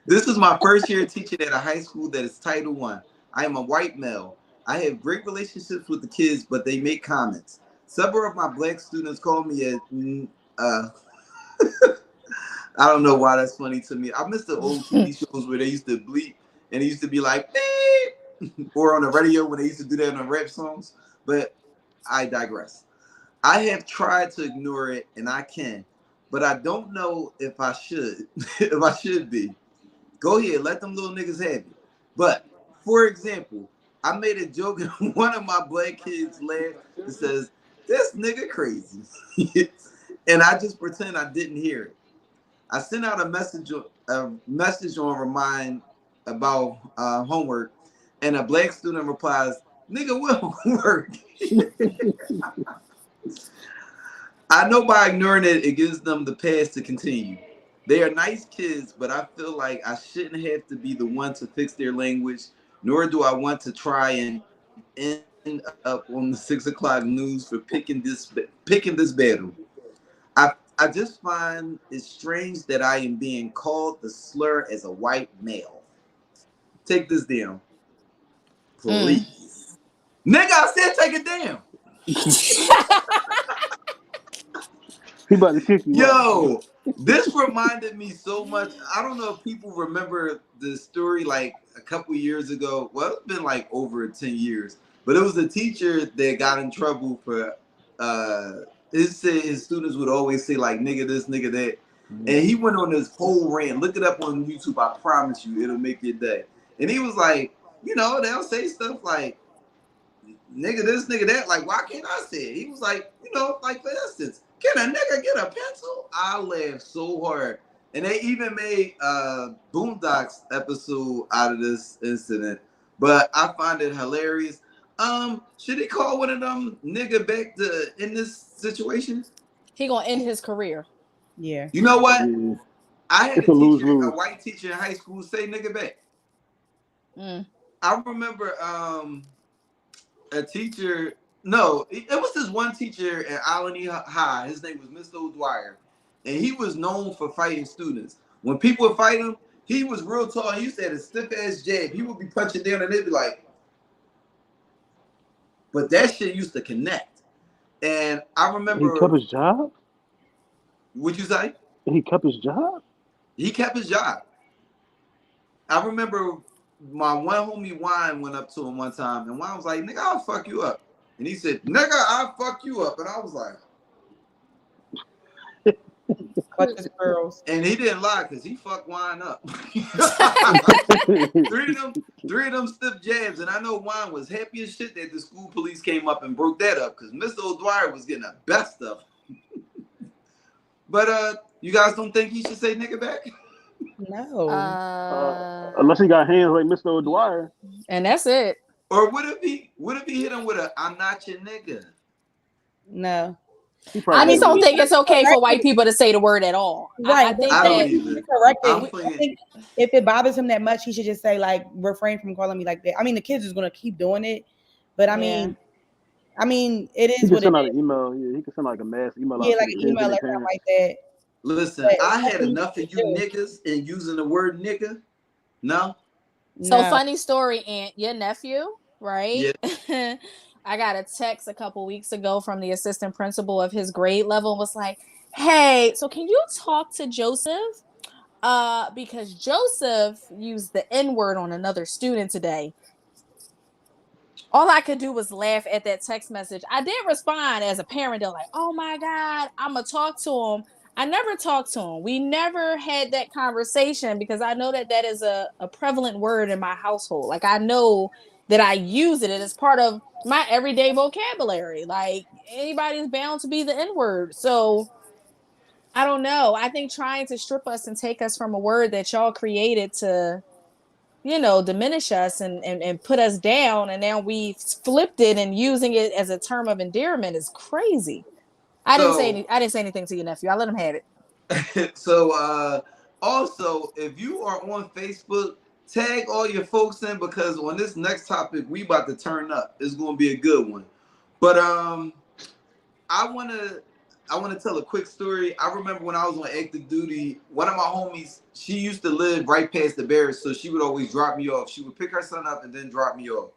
Speaker 2: This is my first year teaching at a high school that is Title I. I am a white male. I have great relationships with the kids, but they make comments. Several of my black students call me a I don't know why that's funny to me. I miss the old TV shows where they used to bleep and it used to be like beep, or on the radio when they used to do that on rap songs. But I digress. I have tried to ignore it and I can, but I don't know if I should. If I should be. Go ahead, let them little niggas have it. But for example, I made a joke and one of my black kids laughed and says, "This nigga crazy," and I just pretend I didn't hear it. I sent out a message on Remind about homework, and a black student replies, "Nigga, what homework?" I know by ignoring it, it gives them the pass to continue. They are nice kids, but I feel like I shouldn't have to be the one to fix their language, nor do I want to try and end up on the 6 o'clock news for picking this battle. I just find it strange that I am being called the slur as a white male. Take this down, please. Nigga, I said take it down.
Speaker 5: He about to kick you out.
Speaker 2: Yo, this reminded me so much. I don't know if people remember the story like a couple years ago. Well, it's been like over 10 years. But it was a teacher that got in trouble for his students would always say like nigga this, nigga that. And he went on this whole rant. Look it up on YouTube. I promise you it'll make your day. And he was like, they'll say stuff like nigga this, nigga that. Like, why can't I say it? He was like, like for instance, can a nigga get a pencil? I laughed so hard. And they even made a Boondocks episode out of this incident. But I find it hilarious. Should he call one of them nigga back to in this situation?
Speaker 3: He gonna end his career.
Speaker 4: Yeah.
Speaker 2: You know what?
Speaker 5: Yeah.
Speaker 2: I had
Speaker 5: It's a lose-lose.
Speaker 2: a white teacher in high school say nigga back. I remember a teacher. No, it was this one teacher at Alany High. His name was Mr. O'Dwyer, and he was known for fighting students. When people would fight him, he was real tall. He used to have a stiff ass jab. He would be punching down, and they'd be like, but that shit used to connect. And I remember.
Speaker 5: He kept his job?
Speaker 2: What'd you say?
Speaker 5: He kept his job?
Speaker 2: He kept his job. I remember my one homie Wine went up to him one time, and Wine was like, "Nigga, I'll fuck you up." And he said, "Nigga, I'll fuck you up." And I was like, and he didn't lie because he fucked Wine up. three of them stiff jabs, and I know Wine was happy as shit that the school police came up and broke that up because Mr. O'Dwyer was getting the best of him. But you guys don't think he should say nigga back?
Speaker 4: No.
Speaker 5: Unless he got hands like Mr. O'Dwyer.
Speaker 3: And that's it.
Speaker 2: Or would it be hit him with a "I'm not your nigga"?
Speaker 4: No.
Speaker 3: I just don't think it's okay for white people to say the word at all.
Speaker 4: Right.
Speaker 3: I think
Speaker 2: I don't
Speaker 3: that
Speaker 2: either.
Speaker 4: Corrected. I think if it bothers him that much, he should just say like refrain from calling me like that. I mean, the kids is gonna keep doing it, but I mean, I mean, it
Speaker 5: He
Speaker 4: is
Speaker 5: can
Speaker 4: what it
Speaker 5: send out
Speaker 4: is.
Speaker 5: an email. Yeah, he can send like a mass email
Speaker 4: Yeah,
Speaker 5: out to
Speaker 4: like
Speaker 5: the
Speaker 4: an
Speaker 5: kids
Speaker 4: email
Speaker 5: and
Speaker 4: or
Speaker 5: their
Speaker 4: something
Speaker 5: parents.
Speaker 4: like that.
Speaker 2: Listen,
Speaker 4: But
Speaker 2: I
Speaker 4: it's
Speaker 2: had
Speaker 4: nothing
Speaker 2: enough
Speaker 4: you
Speaker 2: of
Speaker 4: can
Speaker 2: you
Speaker 4: do.
Speaker 2: niggas and using the word nigga. No?
Speaker 3: So
Speaker 4: No.
Speaker 3: funny story, Aunt, your nephew, right?
Speaker 2: Yeah.
Speaker 3: I got a text a couple weeks ago from the assistant principal of his grade level and was like, hey, so can you talk to Joseph? Because Joseph used the N-word on another student today. All I could do was laugh at that text message. I did respond as a parent. They're like, oh my God, I'm going to talk to him. I never talked to him. We never had that conversation because I know that that is a prevalent word in my household. Like, I know that I use it. It is part of my everyday vocabulary. Like, anybody's bound to be the N-word. So, I don't know. I think trying to strip us and take us from a word that y'all created to, diminish us and put us down, and now we flipped it and using it as a term of endearment is crazy. I didn't
Speaker 2: So
Speaker 3: say anything to your nephew. I let him have it.
Speaker 2: so also if you are on Facebook, tag all your folks in because on this next topic we about to turn up. It's gonna be a good one. But I wanna tell a quick story. I remember when I was on active duty, one of my homies, she used to live right past the barracks, so she would always drop me off. She would pick her son up and then drop me off.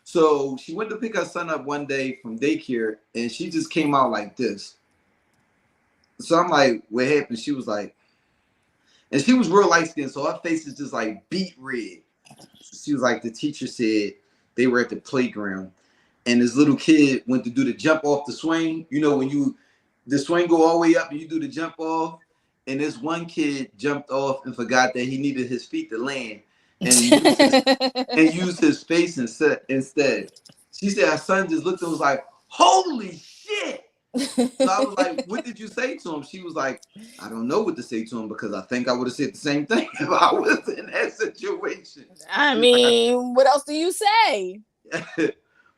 Speaker 2: So she went to pick her son up one day from daycare and she just came out like this. So I'm like, what happened? She was like, and she was real light skinned, so her face is just like beet red. She was like, the teacher said they were at the playground and this little kid went to do the jump off the swing. You know, when the swing go all the way up and you do the jump off, and this one kid jumped off and forgot that he needed his feet to land and used his face instead. She said her son just looked and was like, holy shit. So I was like, what did you say to him? She was like, I don't know what to say to him because I think I would have said the same thing if I was in that situation.
Speaker 3: I mean, what else do you say?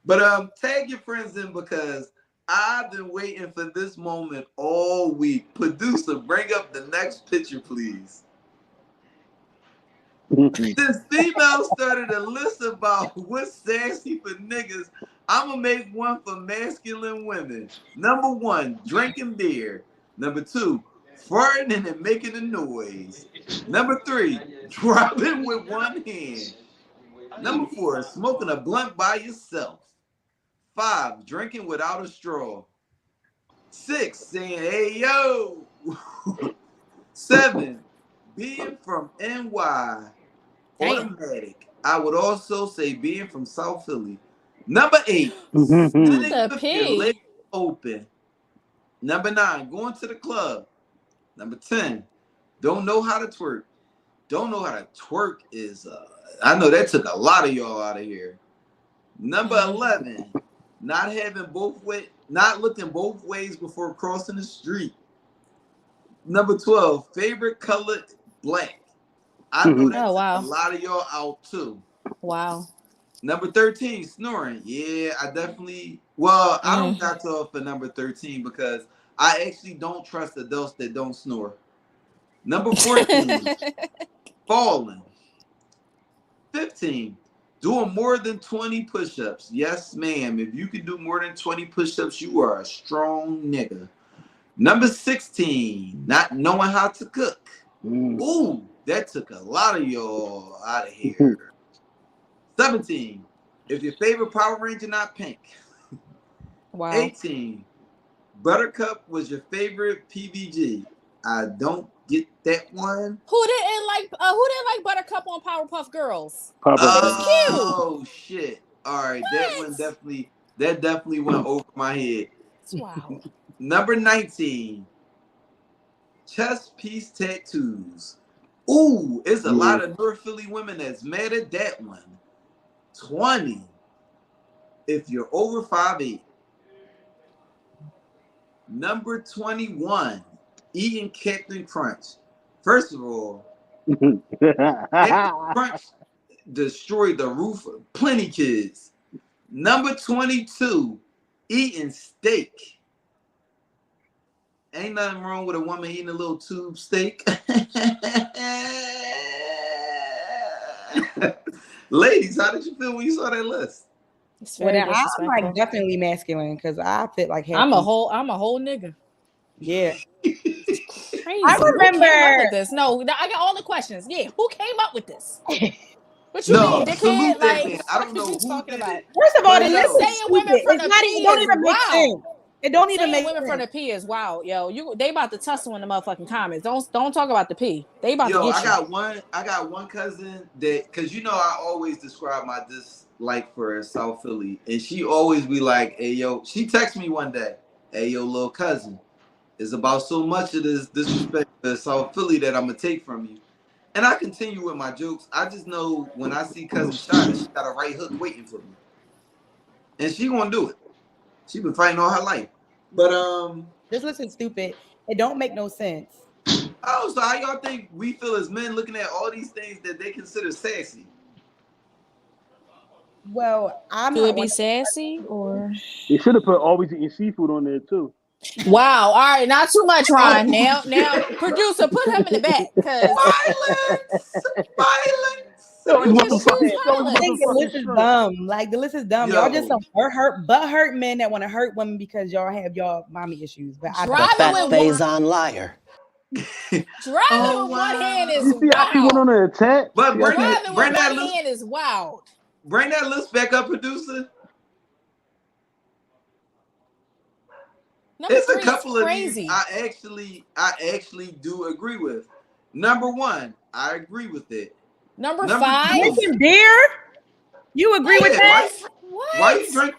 Speaker 2: But tag your friends in because I've been waiting for this moment all week. Producer, bring up the next picture, please. This female started a list about what's sassy for niggas. I'm gonna make one for masculine women. Number 1, drinking beer. Number 2, farting and making a noise. Number 3, dropping with one hand. Number 4, smoking a blunt by yourself. 5, drinking without a straw. 6, saying, hey, yo. 7, being from NY. Automatic. I would also say being from South Philly. Number 8, sitting with your legs open. Number 9, going to the club. Number 10, don't know how to twerk. Don't know how to twerk is, I know that took a lot of y'all out of here. Number 11, not looking both ways before crossing the street. Number 12, favorite color, black. I know that took a lot of y'all out too.
Speaker 3: Wow.
Speaker 2: Number 13, snoring. Yeah, I definitely, I don't got to off for number 13 because I actually don't trust adults that don't snore. Number 14, falling. 15, doing more than 20 push-ups. Yes, ma'am. If you can do more than 20 push-ups, you are a strong nigga. Number 16, not knowing how to cook. Ooh, that took a lot of y'all out of here. 17, if your favorite Power Ranger not pink.
Speaker 3: Wow.
Speaker 2: 18, Buttercup was your favorite PBG. I don't get that one.
Speaker 3: Who didn't like Buttercup on Powerpuff Girls?
Speaker 2: Oh shit! All right, that definitely went over my head.
Speaker 3: Wow.
Speaker 2: Number 19, chest piece tattoos. Ooh, it's a lot of North Philly women that's mad at that one. 20, if you're over 5'8". Number 21, eating Captain Crunch. First of all, Captain Crunch destroyed the roof of plenty kids. Number 22, eating steak. Ain't nothing wrong with a woman eating a little tube steak. Ladies, how did you feel when you saw that list?
Speaker 3: It's
Speaker 4: Well,
Speaker 3: very
Speaker 4: then I'm
Speaker 3: disrespectful.
Speaker 4: like definitely masculine because I fit like half.
Speaker 3: I'm a whole nigga.
Speaker 4: Yeah.
Speaker 3: Crazy.
Speaker 4: I
Speaker 3: Who came up
Speaker 4: remember.
Speaker 3: with this? No, I got all the questions. Yeah, who came up with this? What you
Speaker 2: No,
Speaker 3: mean, dickhead?
Speaker 2: salute that
Speaker 3: Like,
Speaker 2: man. I
Speaker 3: what
Speaker 2: don't
Speaker 3: are
Speaker 2: know
Speaker 3: you
Speaker 2: who
Speaker 3: talking
Speaker 2: did
Speaker 3: about?
Speaker 2: it.
Speaker 4: First of all,
Speaker 2: But
Speaker 4: the
Speaker 2: yo,
Speaker 4: list is
Speaker 3: Saying women
Speaker 4: stupid.
Speaker 3: from
Speaker 4: It's
Speaker 3: the
Speaker 4: not.
Speaker 3: P
Speaker 4: It don't
Speaker 3: is
Speaker 4: even make
Speaker 3: wild.
Speaker 4: sense. It don't even
Speaker 3: Saying
Speaker 4: make
Speaker 3: women from the
Speaker 4: sense.
Speaker 3: P is wild, yo. They about to tussle in the motherfucking comments. Don't talk about the P. They about to
Speaker 2: Yo,
Speaker 3: get
Speaker 2: I
Speaker 3: you.
Speaker 2: got one cousin that, cause you know I always describe my dislike for South Philly, and she always be like, "Hey yo," she texted me one day, "Hey yo, little cousin, it's about so much of this disrespect to South Philly that I'm gonna take from you." And I continue with my jokes. I just know when I see cousin Shada, she got a right hook waiting for me, and she gonna do it. She been fighting all her life, but
Speaker 4: This list is stupid. It don't make no sense.
Speaker 2: oh, so how y'all think we feel as men looking at all these things that they consider sexy?
Speaker 4: Well, I'm
Speaker 3: Do
Speaker 4: not
Speaker 3: it be
Speaker 4: one.
Speaker 3: sassy or?
Speaker 5: They should have put always eating seafood on there too.
Speaker 3: Wow. All right, not too much, Ron.
Speaker 2: Oh.
Speaker 3: Now, producer, put him in the back, cause
Speaker 2: Violence!
Speaker 5: Yo,
Speaker 3: you
Speaker 5: it's
Speaker 3: just choose
Speaker 5: motherfucking, yo,
Speaker 4: I
Speaker 3: violence.
Speaker 4: think the
Speaker 5: motherfucking
Speaker 4: list is
Speaker 5: shrimp.
Speaker 4: dumb. Like the list is dumb. Y'all just
Speaker 2: Yo.
Speaker 4: some hurt men that want to hurt women because y'all have y'all mommy issues. But I
Speaker 3: Driving
Speaker 4: don't.
Speaker 3: with
Speaker 8: Faison liar.
Speaker 3: driving
Speaker 2: Oh,
Speaker 3: with one hand
Speaker 2: wow.
Speaker 3: is
Speaker 5: You see how she went on
Speaker 3: wild.
Speaker 5: an attack?
Speaker 2: But
Speaker 5: See how she-
Speaker 3: Driving with
Speaker 2: bring that
Speaker 3: one
Speaker 2: list,
Speaker 3: hand is wild.
Speaker 2: bring that list back up, producer.
Speaker 3: Number
Speaker 2: There's a
Speaker 3: 3
Speaker 2: couple
Speaker 3: is
Speaker 2: of these
Speaker 3: crazy.
Speaker 2: I actually do agree with. Number 1, I agree with it.
Speaker 3: Number
Speaker 2: Number
Speaker 3: 5.
Speaker 2: 2,
Speaker 4: Drinking beer? You agree with
Speaker 2: yeah,
Speaker 4: that?
Speaker 2: why you drink?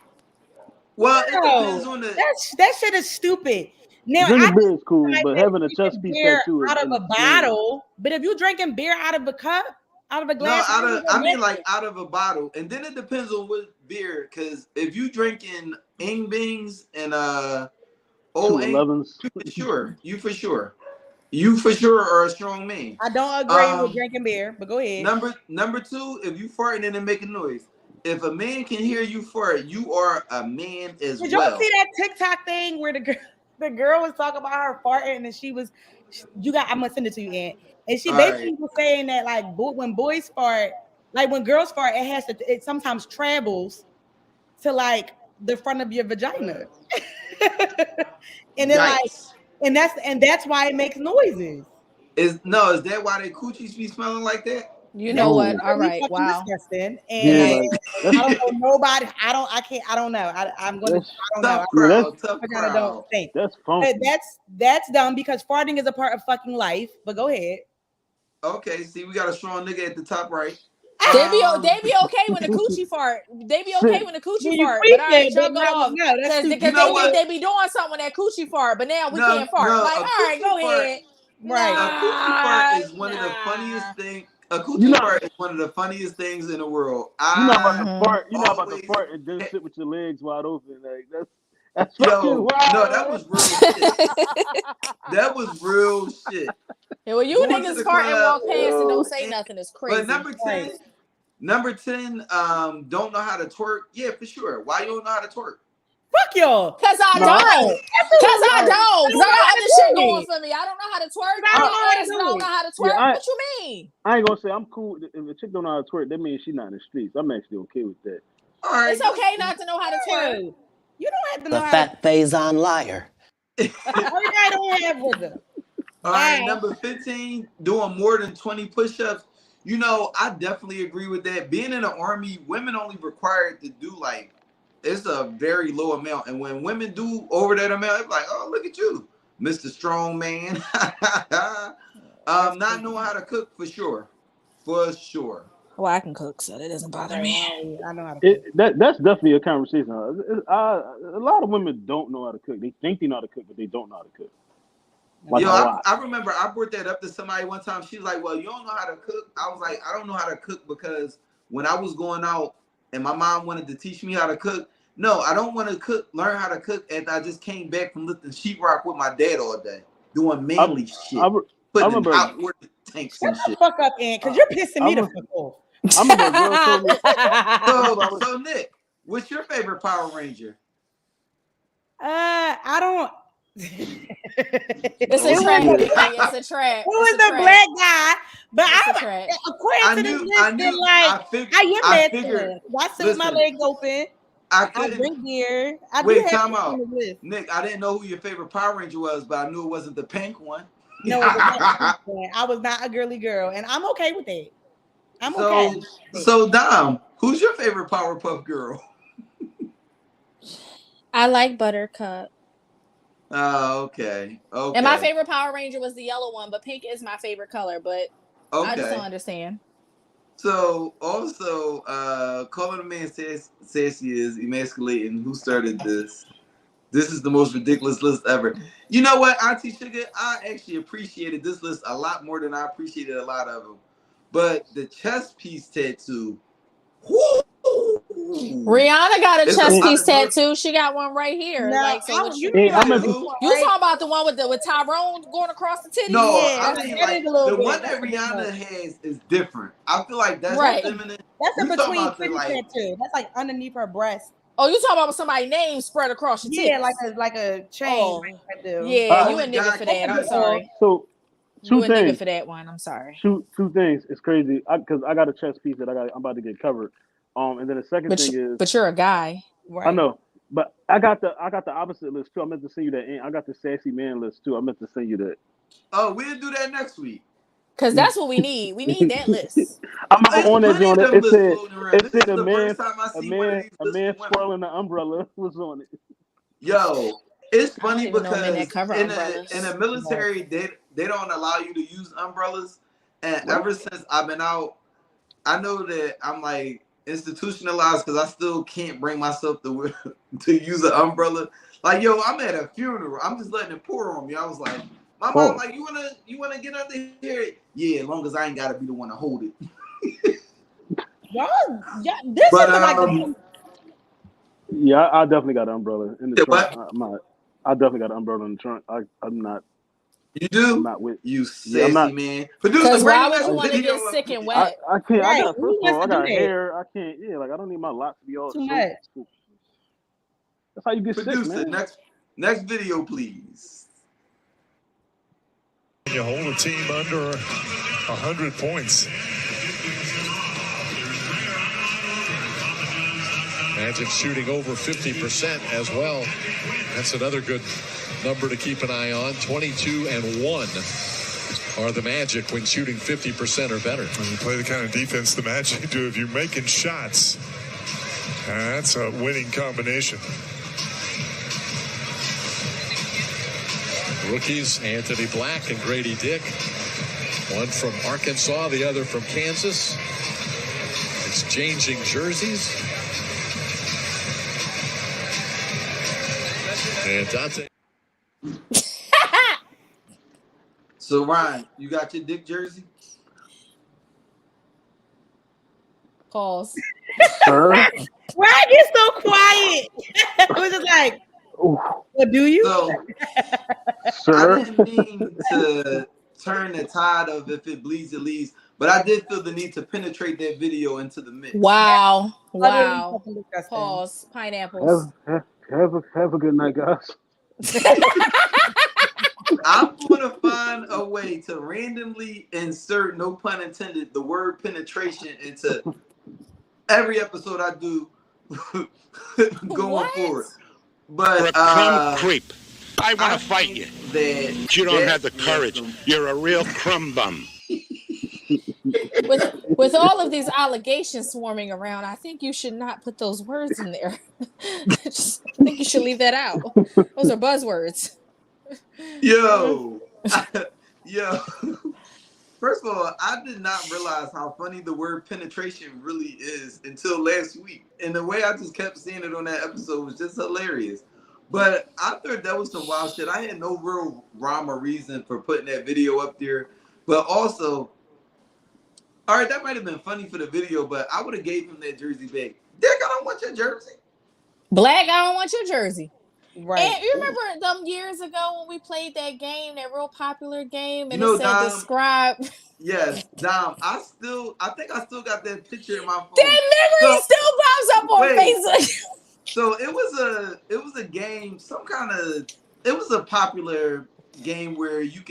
Speaker 2: Well, it
Speaker 4: No,
Speaker 2: depends on the.
Speaker 4: that shit is stupid. Now I
Speaker 5: Drinking beer is cool,
Speaker 4: like
Speaker 5: but
Speaker 4: that
Speaker 5: having a
Speaker 4: drinking
Speaker 5: chest piece
Speaker 4: beer
Speaker 5: tattoo is
Speaker 4: out of a
Speaker 5: insane.
Speaker 4: bottle, but if you drinking beer out of a cup, out of a
Speaker 2: No,
Speaker 4: glass,
Speaker 2: I mean like out of a bottle, and then it depends on what beer. Because if you drinking Ing Bings and Old Ing,
Speaker 5: 211s.
Speaker 2: you for sure are a strong man.
Speaker 4: I don't agree with drinking beer, but go ahead.
Speaker 2: Number 2, if you farting and it making noise, if a man can hear you fart, you are a man as
Speaker 4: Did
Speaker 2: well.
Speaker 4: y'all see that TikTok thing where the girl was talking about her farting and she was, I'm gonna send it to you, Aunt. And she
Speaker 2: All
Speaker 4: basically
Speaker 2: right.
Speaker 4: was saying that like when boys fart, like when girls fart, it sometimes travels to like the front of your vagina, and then like,
Speaker 2: Yikes.
Speaker 4: and that's why it makes noises.
Speaker 2: Is that why they coochies be smelling like that?
Speaker 3: You know what? All
Speaker 4: Really
Speaker 3: right.
Speaker 4: fucking
Speaker 3: Wow.
Speaker 4: disgusting.
Speaker 5: Yeah,
Speaker 4: And
Speaker 5: like
Speaker 4: I don't know nobody. I don't know. I'm gonna.
Speaker 5: that's
Speaker 4: I don't know.
Speaker 2: Tough
Speaker 5: Yeah,
Speaker 2: crowd, tough
Speaker 4: I kind of don't
Speaker 2: crowd.
Speaker 4: think.
Speaker 5: that's funky.
Speaker 4: That's dumb because farting is a part of fucking life. But go ahead.
Speaker 2: Okay, see, we got a strong nigga at the top right.
Speaker 3: They be okay when the coochie fart. They be okay when the coochie fart. But all right, y'all go off because
Speaker 2: You know
Speaker 3: they
Speaker 2: what?
Speaker 3: think they be doing something with that coochie fart. But now we
Speaker 2: No,
Speaker 3: can't fart.
Speaker 2: no,
Speaker 3: Like,
Speaker 2: a
Speaker 3: all right, go
Speaker 2: coochie fart-
Speaker 3: ahead.
Speaker 4: Right.
Speaker 2: A coochie fart is one of the funniest things. A coochie fart is one of the funniest things in the world.
Speaker 5: You're not about to fart. You're not about
Speaker 2: always-
Speaker 5: to fart and then sit with your legs wide open. Like that's
Speaker 2: Yo,
Speaker 5: fucking wild.
Speaker 2: no, that was real shit. That was real shit.
Speaker 3: Yeah, well, you
Speaker 2: Going to
Speaker 3: niggas
Speaker 2: the
Speaker 3: fart and
Speaker 2: club,
Speaker 3: walk past and don't say
Speaker 2: and-
Speaker 3: nothing. It's crazy.
Speaker 2: But number 10, don't know how to twerk. Yeah, for sure. Why you don't know how to twerk?
Speaker 4: Fuck y'all.
Speaker 3: Cause I
Speaker 5: No.
Speaker 3: don't. Cause I don't. Cause I got other shit going
Speaker 4: it.
Speaker 3: for me. I don't know how to twerk.
Speaker 4: I don't know
Speaker 3: My
Speaker 4: how to
Speaker 3: ass
Speaker 4: do
Speaker 3: don't
Speaker 4: it.
Speaker 3: know how to twerk.
Speaker 5: Yeah,
Speaker 3: What you mean?
Speaker 5: I ain't gonna say I'm cool. If a chick don't know how to twerk, that means she's not in the streets. I'm actually okay with that.
Speaker 2: All right.
Speaker 3: It's okay not to know how to twerk.
Speaker 4: You don't have to
Speaker 8: The
Speaker 4: know how
Speaker 8: fat Faison liar.
Speaker 4: everybody don't have rhythm.
Speaker 2: All right,
Speaker 4: Bye.
Speaker 2: number 15, doing more than 20 push-ups. You know, I definitely agree with that. Being in the army, women only required to do like, it's a very low amount. And when women do over that amount, it's like, oh, look at you, Mr. Strong Man. Not knowing how to cook for sure. For sure.
Speaker 3: Well, I can cook, so that doesn't bother me.
Speaker 4: I know how to.
Speaker 5: That's definitely a conversation. A lot of women don't know how to cook. They think they know how to cook, but they don't know how to cook. Like
Speaker 2: Yo,
Speaker 5: a lot.
Speaker 2: I remember I brought that up to somebody one time. She was like, well, you don't know how to cook? I was like, I don't know how to cook because when I was going out and my mom wanted to teach me how to cook, no, I don't want to learn how to cook. And I just came back from lifting sheetrock with my dad all day, doing manly shit. Putting
Speaker 5: remember-
Speaker 2: in hot water tanks and
Speaker 4: Shut the
Speaker 2: shit.
Speaker 4: fuck up, Aunt, because you're pissing me the fuck off.
Speaker 5: I remember a girl told me.
Speaker 2: So Nick, what's your favorite Power Ranger?
Speaker 4: I don't.
Speaker 3: It's a trap. It's a trap.
Speaker 4: Who is the black guy? But
Speaker 3: It's a
Speaker 4: I'm
Speaker 3: trap.
Speaker 4: according to this list, I sit with my
Speaker 2: I
Speaker 4: legs open.
Speaker 2: I
Speaker 4: I
Speaker 2: couldn't.
Speaker 4: drink beer. I do
Speaker 2: Wait,
Speaker 4: have
Speaker 2: time
Speaker 4: beer on
Speaker 2: out.
Speaker 4: the list.
Speaker 2: Nick, I didn't know who your favorite Power Ranger was, but I knew it wasn't the pink one.
Speaker 4: No, it was not. I was not a girly girl, and I'm okay with it. I'm okay.
Speaker 2: So Dom, who's your favorite Powerpuff Girl?
Speaker 3: I like Buttercup.
Speaker 2: Oh, okay. Okay.
Speaker 3: And my favorite Power Ranger was the yellow one, but pink is my favorite color. But I just don't
Speaker 2: Okay.
Speaker 3: understand.
Speaker 2: So also, calling a man sassy is emasculating. Who started this? This is the most ridiculous list ever. You know what, Auntie Sugar? I actually appreciated this list a lot more than I appreciated a lot of them. But the chest piece tattoo. Whoo!
Speaker 3: Rihanna got a
Speaker 2: It's
Speaker 3: chest
Speaker 2: a lot
Speaker 3: piece
Speaker 2: of good-
Speaker 3: tattoo. She got one right here.
Speaker 4: No,
Speaker 3: like, so what
Speaker 4: you
Speaker 3: you,
Speaker 4: know,
Speaker 5: I'm
Speaker 2: Yeah,
Speaker 5: at
Speaker 2: who?
Speaker 3: you talking about the one with Tyrone going across the titty?
Speaker 2: No,
Speaker 4: Yeah,
Speaker 2: I mean
Speaker 4: that
Speaker 2: like
Speaker 4: is a little
Speaker 2: the
Speaker 4: bit-
Speaker 2: one that
Speaker 4: that's a little
Speaker 2: Rihanna
Speaker 4: bit.
Speaker 2: has is different. I feel like that's
Speaker 3: Right.
Speaker 2: feminine.
Speaker 4: That's a
Speaker 2: We talking
Speaker 4: between
Speaker 2: about the,
Speaker 4: pretty
Speaker 2: like-
Speaker 4: tattoo. That's like underneath her breast.
Speaker 3: Oh, you talking about somebody's name spread across your titties?
Speaker 4: Yeah, like a chain.
Speaker 3: Oh.
Speaker 4: tattoo.
Speaker 3: Yeah, you a
Speaker 2: Only
Speaker 3: nigga
Speaker 2: God
Speaker 3: for
Speaker 2: can
Speaker 3: that. I'm
Speaker 2: cut.
Speaker 3: sorry.
Speaker 5: So
Speaker 3: You
Speaker 5: two
Speaker 3: a nigga
Speaker 5: things.
Speaker 3: for that one. I'm sorry.
Speaker 5: Two things. It's crazy because I got a chest piece that I'm about to get covered. And then the second
Speaker 3: But
Speaker 5: thing is
Speaker 3: but you're a guy.
Speaker 4: Right.
Speaker 5: I know, but I got the opposite list too. I meant to send you that. I got the sassy man list too. I meant to send you that.
Speaker 2: Oh, we'll do that next week.
Speaker 3: Because that's what we need. We need that list.
Speaker 5: I remember on that
Speaker 2: plenty
Speaker 5: joint.
Speaker 2: of them
Speaker 5: It
Speaker 2: lists
Speaker 5: said
Speaker 2: floating around.
Speaker 5: it
Speaker 2: This
Speaker 5: said
Speaker 2: is
Speaker 5: a
Speaker 2: the
Speaker 5: man
Speaker 2: first time I see one of these lists
Speaker 5: man
Speaker 2: from women.
Speaker 5: swirling the umbrella was on it.
Speaker 2: Yo, it's
Speaker 3: I don't
Speaker 2: funny
Speaker 3: even know men
Speaker 2: because
Speaker 3: that cover
Speaker 2: in
Speaker 3: umbrellas.
Speaker 2: the military, they don't allow you to use umbrellas. And
Speaker 5: What?
Speaker 2: ever since I've been out, I know that I'm like institutionalized because I still can't bring myself to use an umbrella. Like, yo, I'm at a funeral. I'm just letting it pour on me. I was like, my mom,
Speaker 5: Oh.
Speaker 2: like, you wanna get under here? Yeah, as long as I ain't gotta be the one to hold it.
Speaker 4: Y'all, this
Speaker 2: But,
Speaker 4: is like
Speaker 5: Yeah, I definitely got an umbrella in the
Speaker 2: Yeah,
Speaker 5: trunk. I definitely got an umbrella in the trunk. I'm not
Speaker 2: You do?
Speaker 5: not with.
Speaker 2: You
Speaker 5: Yeah, I'm
Speaker 2: sassy
Speaker 5: not-
Speaker 2: man.
Speaker 3: Because
Speaker 2: Producer,
Speaker 3: why
Speaker 2: bring
Speaker 3: would
Speaker 2: that
Speaker 3: you want to
Speaker 2: video
Speaker 3: get
Speaker 2: up.
Speaker 3: sick and wet?
Speaker 5: I can't.
Speaker 4: Right,
Speaker 5: I got
Speaker 4: who
Speaker 5: first of
Speaker 4: wants
Speaker 5: all, I
Speaker 4: to do
Speaker 5: got
Speaker 4: that?
Speaker 5: hair. I can't. Yeah, like I don't need my locks to be all
Speaker 4: Too
Speaker 5: soaked.
Speaker 4: much.
Speaker 5: That's how you get sick,
Speaker 2: Producer,
Speaker 5: man.
Speaker 2: next video, please.
Speaker 9: You hold a team under 100 points. Magic shooting over 50% as well. That's another good number to keep an eye on. 22-1 are the Magic when shooting 50% or better. When you play the kind of defense the Magic do, if you're making shots, that's a winning combination. Rookies, Anthony Black and Grady Dick. One from Arkansas, the other from Kansas. Exchanging jerseys. And Dante.
Speaker 2: So Ryan, you got your Dick jersey?
Speaker 3: Pause.
Speaker 5: Sir.
Speaker 4: Why I get so quiet? It was just like,
Speaker 5: Ooh,
Speaker 4: well, do you?
Speaker 2: So I
Speaker 5: sir.
Speaker 2: didn't mean to turn the tide of if it bleeds, it leads, but I did feel the need to penetrate that video into the mix.
Speaker 3: Wow.
Speaker 4: Utterly
Speaker 3: Wow.
Speaker 4: fucking disgusting.
Speaker 3: Pause. Pineapples.
Speaker 5: Have a good night, guys.
Speaker 2: I'm gonna find a way to randomly insert, no pun intended, the word penetration into every episode I do going
Speaker 3: What?
Speaker 2: forward.
Speaker 10: You're
Speaker 2: But
Speaker 10: a crumb creep. I want to fight you.
Speaker 2: That
Speaker 10: You don't
Speaker 2: that
Speaker 10: have the courage.
Speaker 2: was some-
Speaker 10: You're a real crumb bum.
Speaker 3: With all of these allegations swarming around, I think you should not put those words in there. I think you should leave that out. Those are buzzwords.
Speaker 2: Yo, yo. First of all, I did not realize how funny the word penetration really is until last week. And the way I just kept seeing it on that episode was just hilarious. But I thought that was some wild shit. I had no real rhyme or reason for putting that video up there. But also, all right, that might have been funny for the video, but I would have gave him that jersey back. Dick, I don't want your jersey.
Speaker 3: Black, I don't want your jersey.
Speaker 4: Right.
Speaker 3: And you remember them years ago when we played that game, that real popular game, and
Speaker 2: You know,
Speaker 3: it said
Speaker 2: Dom,
Speaker 3: describe.
Speaker 2: Yes, Dom. I think I still got that picture in my phone.
Speaker 3: That memory
Speaker 2: So-
Speaker 3: still pops up on
Speaker 2: Wait.
Speaker 3: Facebook.
Speaker 2: So it was a game, it was a popular game where you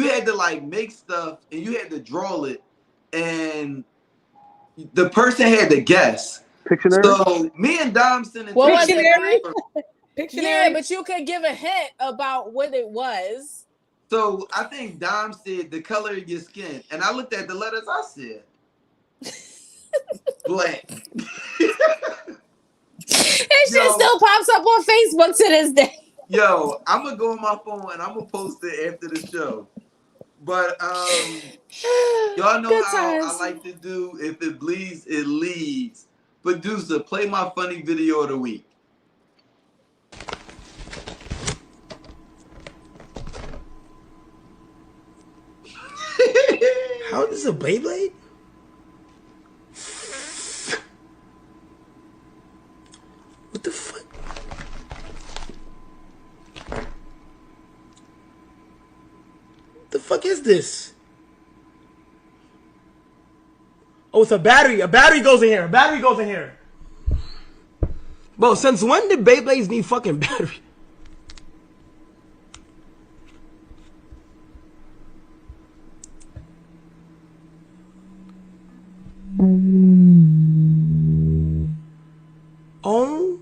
Speaker 2: had to like make stuff and you had to draw it and the person had to guess.
Speaker 5: Pictionary.
Speaker 2: So me and Dom sent it
Speaker 3: What
Speaker 2: to
Speaker 3: was
Speaker 2: each
Speaker 3: it?
Speaker 2: other.
Speaker 4: Pictionary.
Speaker 3: Yeah, but you could give a hint about what it was.
Speaker 2: So I think Dom said the color of your skin, and I looked at the letters. I said black.
Speaker 3: It shit still pops up on Facebook to this day.
Speaker 2: Yo, I'm gonna go on my phone and I'm gonna post it after the show. But y'all know
Speaker 3: Good
Speaker 2: how
Speaker 3: times.
Speaker 2: I like to do. If it bleeds, it leads. Producer, play my funny video of the week.
Speaker 1: How is this a Beyblade? What the fuck? What the fuck is this? Oh, it's a battery. A battery goes in here. A battery goes in here. Bro, since when did Beyblades need fucking battery? Oh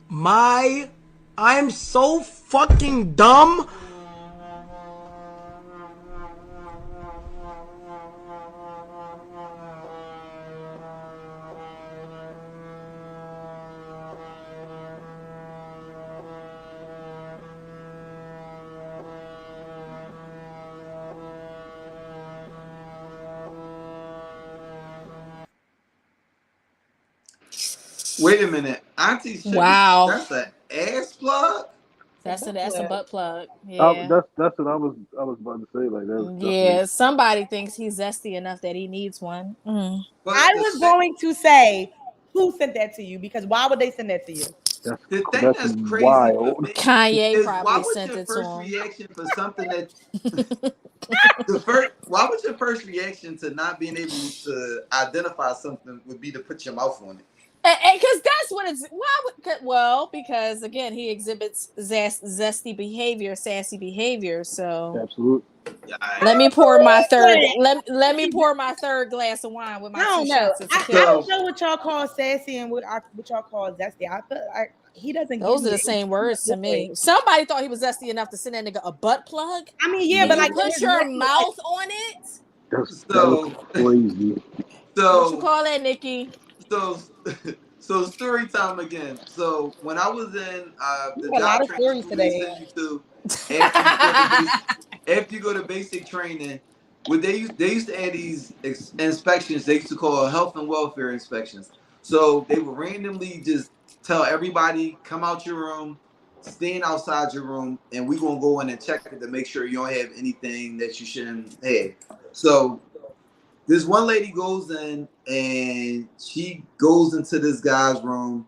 Speaker 1: my, I'm so fucking dumb.
Speaker 2: Wait a minute, Auntie Sugar,
Speaker 3: Wow.
Speaker 2: that's an ass plug?
Speaker 3: That's a butt plug. Yeah.
Speaker 5: That's what I was about to say. Like that.
Speaker 3: Yeah, somebody thinks he's zesty enough that he needs one. Mm.
Speaker 2: But
Speaker 4: I
Speaker 2: the
Speaker 4: was
Speaker 2: shit-
Speaker 4: going to say, who sent that to you? Because why would they send that to you?
Speaker 2: The thing
Speaker 5: That's
Speaker 2: that's crazy
Speaker 5: wild.
Speaker 2: for me
Speaker 3: Kanye
Speaker 2: is why
Speaker 3: probably
Speaker 2: was
Speaker 3: sent
Speaker 2: your
Speaker 3: it to
Speaker 2: first
Speaker 3: him.
Speaker 2: reaction for something that why was your first reaction to not being able to identify something would be to put your mouth on it?
Speaker 3: Because that's what it's because again he exhibits zesty behavior, sassy behavior. So
Speaker 5: Absolute.
Speaker 3: let me pour my third. Let me pour my third glass of wine with my
Speaker 4: I don't
Speaker 3: 2
Speaker 4: know.
Speaker 3: shots of
Speaker 4: I
Speaker 3: tequila.
Speaker 4: don't know what y'all call sassy and what y'all call zesty. I feel like he doesn't.
Speaker 3: Those
Speaker 4: give
Speaker 3: are
Speaker 4: me
Speaker 3: the same words to me. Somebody thought he was zesty enough to send that nigga a butt plug.
Speaker 4: I mean, yeah,
Speaker 3: Can
Speaker 4: but
Speaker 3: you
Speaker 4: like
Speaker 3: put
Speaker 4: his
Speaker 3: your
Speaker 4: neck-
Speaker 3: mouth on it.
Speaker 5: That's
Speaker 2: So-
Speaker 5: crazy.
Speaker 3: What you
Speaker 2: So
Speaker 3: call that, Nikki?
Speaker 2: so story time again. So when I was in the
Speaker 4: a lot
Speaker 2: job
Speaker 4: of
Speaker 2: training
Speaker 4: stories
Speaker 2: school they
Speaker 4: today.
Speaker 2: send you to after you go to basic training, what they used to add these inspections they used to call health and welfare inspections. So they would randomly just tell everybody, come out your room, stand outside your room, and we're gonna go in and check it to make sure you don't have anything that you shouldn't have. So this one lady goes in and she goes into this guy's room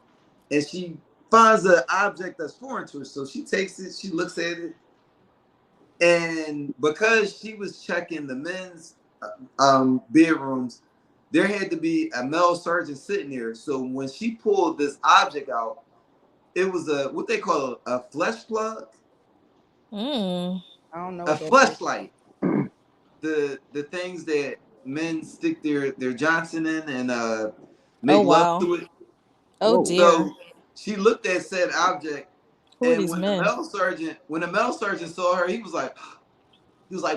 Speaker 2: and she finds an object that's foreign to her. So she takes it, she looks at it, and because she was checking the men's bedrooms, there had to be a male surgeon sitting there. So when she pulled this object out, it was what they call a flesh plug.
Speaker 4: I don't know.
Speaker 2: A fleshlight. The things that men stick their Johnson in and make love to it.
Speaker 3: Oh dear.
Speaker 2: So she looked at said object,
Speaker 3: Who are
Speaker 2: and
Speaker 3: these
Speaker 2: when
Speaker 3: men?
Speaker 2: the male surgeon saw her, he was like,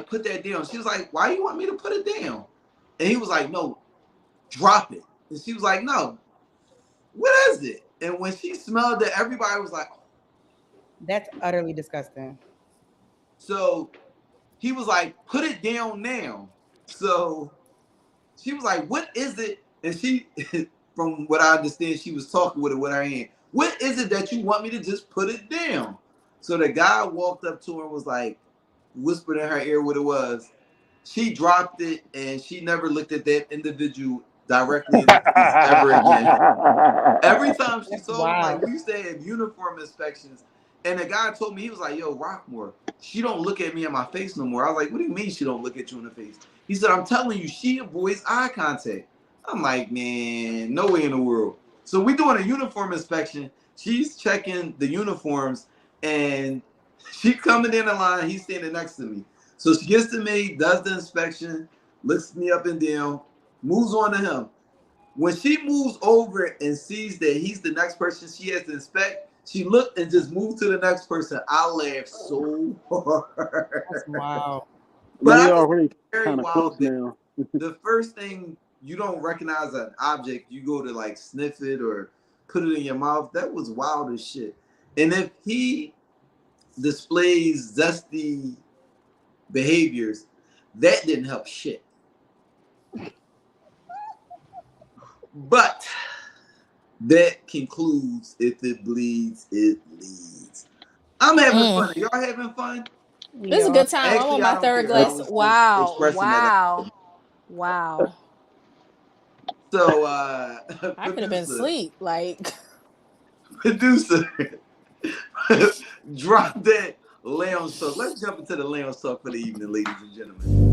Speaker 2: put that down. She was like, why you want me to put it down? And he was like, no, drop it. And she was like, no, what is it? And when she smelled it, everybody was like,
Speaker 4: That's utterly disgusting.
Speaker 2: so he was like, put it down now. So she was like, what is it? And she, from what I understand, she was talking with it with her hand. What is it that you want me to just put it down? So the guy walked up to her and was like, whispered in her ear what it was. She dropped it and she never looked at that individual directly in the face ever again. Every time she saw him, like we used to have uniform inspections. And the guy told me, he was like, yo, Rockmore, she don't look at me in my face no more. I was like, what do you mean she don't look at you in the face? He said, I'm telling you, she avoids eye contact. I'm like, man, no way in the world. So we doing a uniform inspection. She's checking the uniforms and she coming in the line. He's standing next to me. So she gets to me, does the inspection, looks me up and down, moves on to him. When she moves over and sees that he's the next person she has to inspect, she looked and just moved to the next person. I laughed so hard.
Speaker 4: That's wow.
Speaker 2: But
Speaker 5: They
Speaker 2: I
Speaker 5: already
Speaker 2: think it's very
Speaker 5: kind of
Speaker 2: wild
Speaker 5: close
Speaker 2: that
Speaker 5: now.
Speaker 2: the first thing you don't recognize an object, you go to like sniff it or put it in your mouth. That was wild as shit. And if he displays zesty behaviors, that didn't help shit. But that concludes if it bleeds, it leads. I'm having fun. Are y'all having fun?
Speaker 3: This is a good time.
Speaker 2: Actually,
Speaker 3: I'm on
Speaker 2: I
Speaker 3: my
Speaker 2: don't
Speaker 3: third
Speaker 2: care. I
Speaker 3: glass.
Speaker 2: was just
Speaker 3: Wow.
Speaker 2: expressing that.
Speaker 3: Wow.
Speaker 2: So
Speaker 3: I could have been asleep. Like
Speaker 2: producer, drop that lounge talk. Let's jump into the lounge talk for the evening, ladies and gentlemen.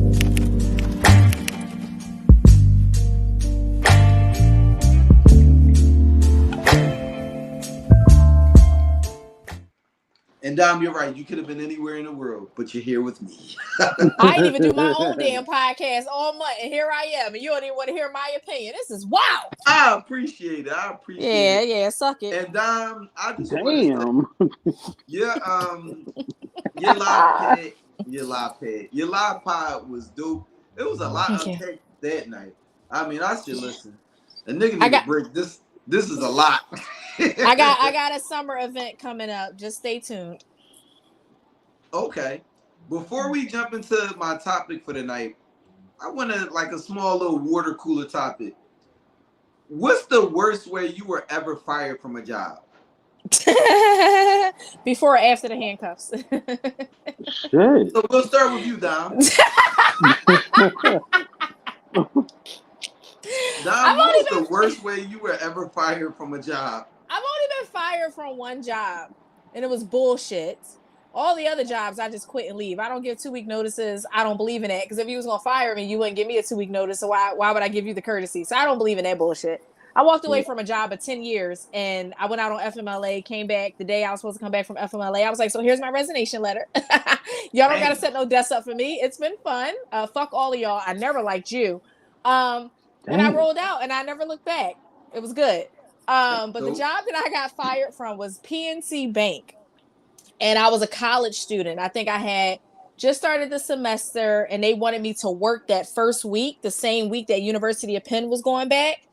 Speaker 2: And Dom, you're right. You could have been anywhere in the world, but you're here with me.
Speaker 3: I didn't even do my own damn podcast all month, and here I am, and you don't even want to hear my opinion. This is wild.
Speaker 2: I appreciate it.
Speaker 3: Yeah, suck it.
Speaker 2: And Dom, I just want to say, your live pod was dope. It was a lot unpacked that night. I mean, I should listen. A nigga need to break this. This is a lot.
Speaker 3: I got a summer event coming up. Just stay tuned.
Speaker 2: Okay. Before we jump into my topic for the night, I want to like a small little water cooler topic. What's the worst way you were ever fired from a job?
Speaker 3: Before or after the handcuffs?
Speaker 5: Shit.
Speaker 2: So we'll start with you, Dom. Dom, what was the worst way you were ever fired from a job?
Speaker 3: I've only been fired from one job, and it was bullshit. All the other jobs, I just quit and leave. I don't give 2-week notices. I don't believe in that, because if you was going to fire me, you wouldn't give me a 2-week notice, so why would I give you the courtesy? So I don't believe in that bullshit. I walked away from a job of 10 years, and I went out on FMLA, came back the day I was supposed to come back from FMLA. I was like, so here's my resignation letter. Y'all don't got to set no desk up for me. It's been fun. Fuck all of y'all. I never liked you. And I rolled out, and I never looked back. It was good. But the job that I got fired from was PNC Bank. And I was a college student. I think I had just started the semester, and they wanted me to work that first week, the same week that University of Penn was going back.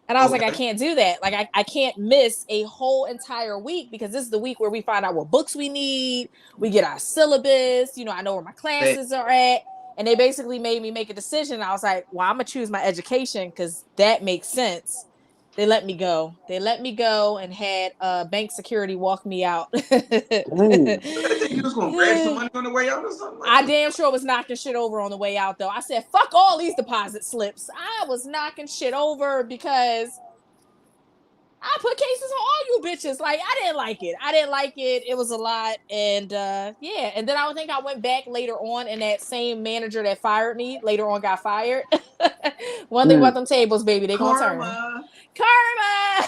Speaker 3: And I was like, I can't do that. Like, I can't miss a whole entire week, because this is the week where we find out what books we need. We get our syllabus. You know, I know where my classes are at. And they basically made me make a decision. I was like, well, I'm going to choose my education, because that makes sense. They let me go. They let me go and had bank security walk me out.
Speaker 2: You was going to grab some money on the way out or something?
Speaker 3: I damn sure was knocking shit over on the way out, though. I said, fuck all these deposit slips. I was knocking shit over because I put cases on all you bitches. Like, I didn't like it. It was a lot. And yeah. And then I think I went back later on, and that same manager that fired me later on got fired. One thing about them tables, baby, they gonna turn. Karma.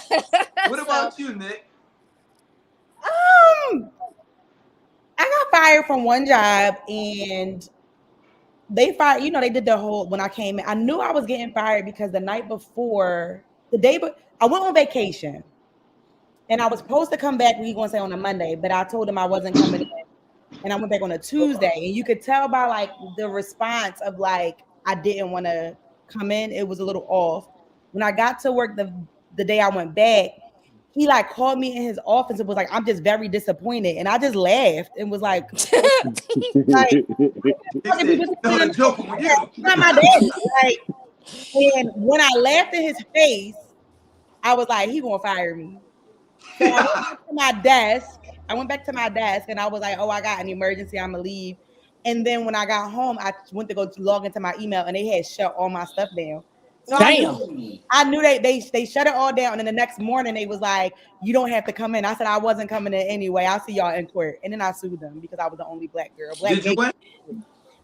Speaker 2: What about you, Nick?
Speaker 4: I got fired from one job, and they fired, they did the whole, when I came in, I knew I was getting fired because the night before, I went on vacation, and I was supposed to come back, we going to say on a Monday, but I told them I wasn't coming in, and I went back on a Tuesday, and you could tell by like the response of like, I didn't want to come in. It was a little off. When I got to work the day I went back, he like called me in his office and was like, I'm just very disappointed. And I just laughed and was like, not my daddy. Like, and when I laughed in his face, I was like, he gonna fire me. So I went back to my desk and I was like, oh, I got an emergency, I'm gonna leave. And then when I got home, I went to go log into my email, and they had shut all my stuff down. So I knew they shut it all down. And then the next morning they was like, you don't have to come in. I said I wasn't coming in anyway. I'll see y'all in court. And then I sued them because I was the only black girl.
Speaker 2: Did you win?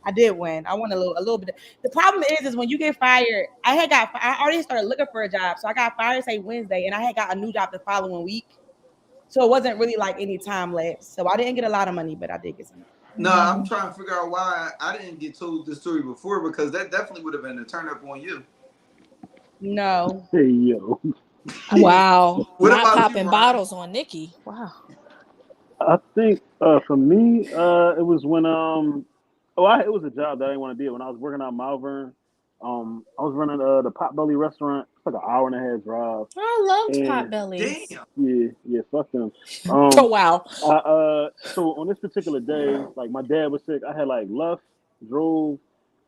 Speaker 4: I did win. I won a little bit. The problem is when you get fired, I already started looking for a job. So I got fired say Wednesday, and I had got a new job the following week. So it wasn't really like any time lapse. So I didn't get a lot of money, but I did get some.
Speaker 2: No, I'm trying to figure out why I didn't get told this story before, because that definitely would have been a turn up on you.
Speaker 4: No.
Speaker 5: Hey yo,
Speaker 3: Wow.
Speaker 2: What
Speaker 3: Not
Speaker 2: about you,
Speaker 3: popping
Speaker 2: Ryan?
Speaker 3: bottles on Nikki. Wow.
Speaker 5: I think for me, it was when it was a job that I didn't want to do when I was working out Malvern. I was running the Potbelly restaurant. It's like an hour and a half drive,
Speaker 3: I loved
Speaker 5: and
Speaker 3: Potbellies.
Speaker 2: Damn.
Speaker 5: yeah, fuck them.
Speaker 3: Oh wow.
Speaker 5: So on this particular day, like my dad was sick. I had like left, drove,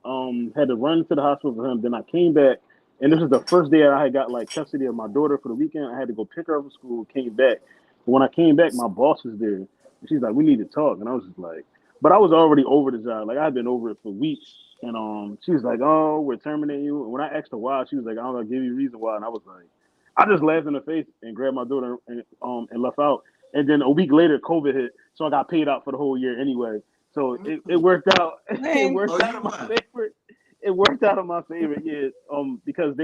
Speaker 5: had to run to the hospital for him. Then I came back, and this was the first day I had got like custody of my daughter for the weekend. I had to go pick her up from school. Came back. But when I came back, my boss was there. And she's like, "We need to talk," and I was just like, but I was already over the job. Like I had been over it for weeks. And she was like, "Oh, we're terminating you." And when I asked her why, she was like, "I'm gonna give you a reason why." And I was like, I just laughed in her face and grabbed my daughter and left out. And then a week later, COVID hit, so I got paid out for the whole year anyway. So it worked out. It worked out in my favor. It worked out in my favor, yeah. Because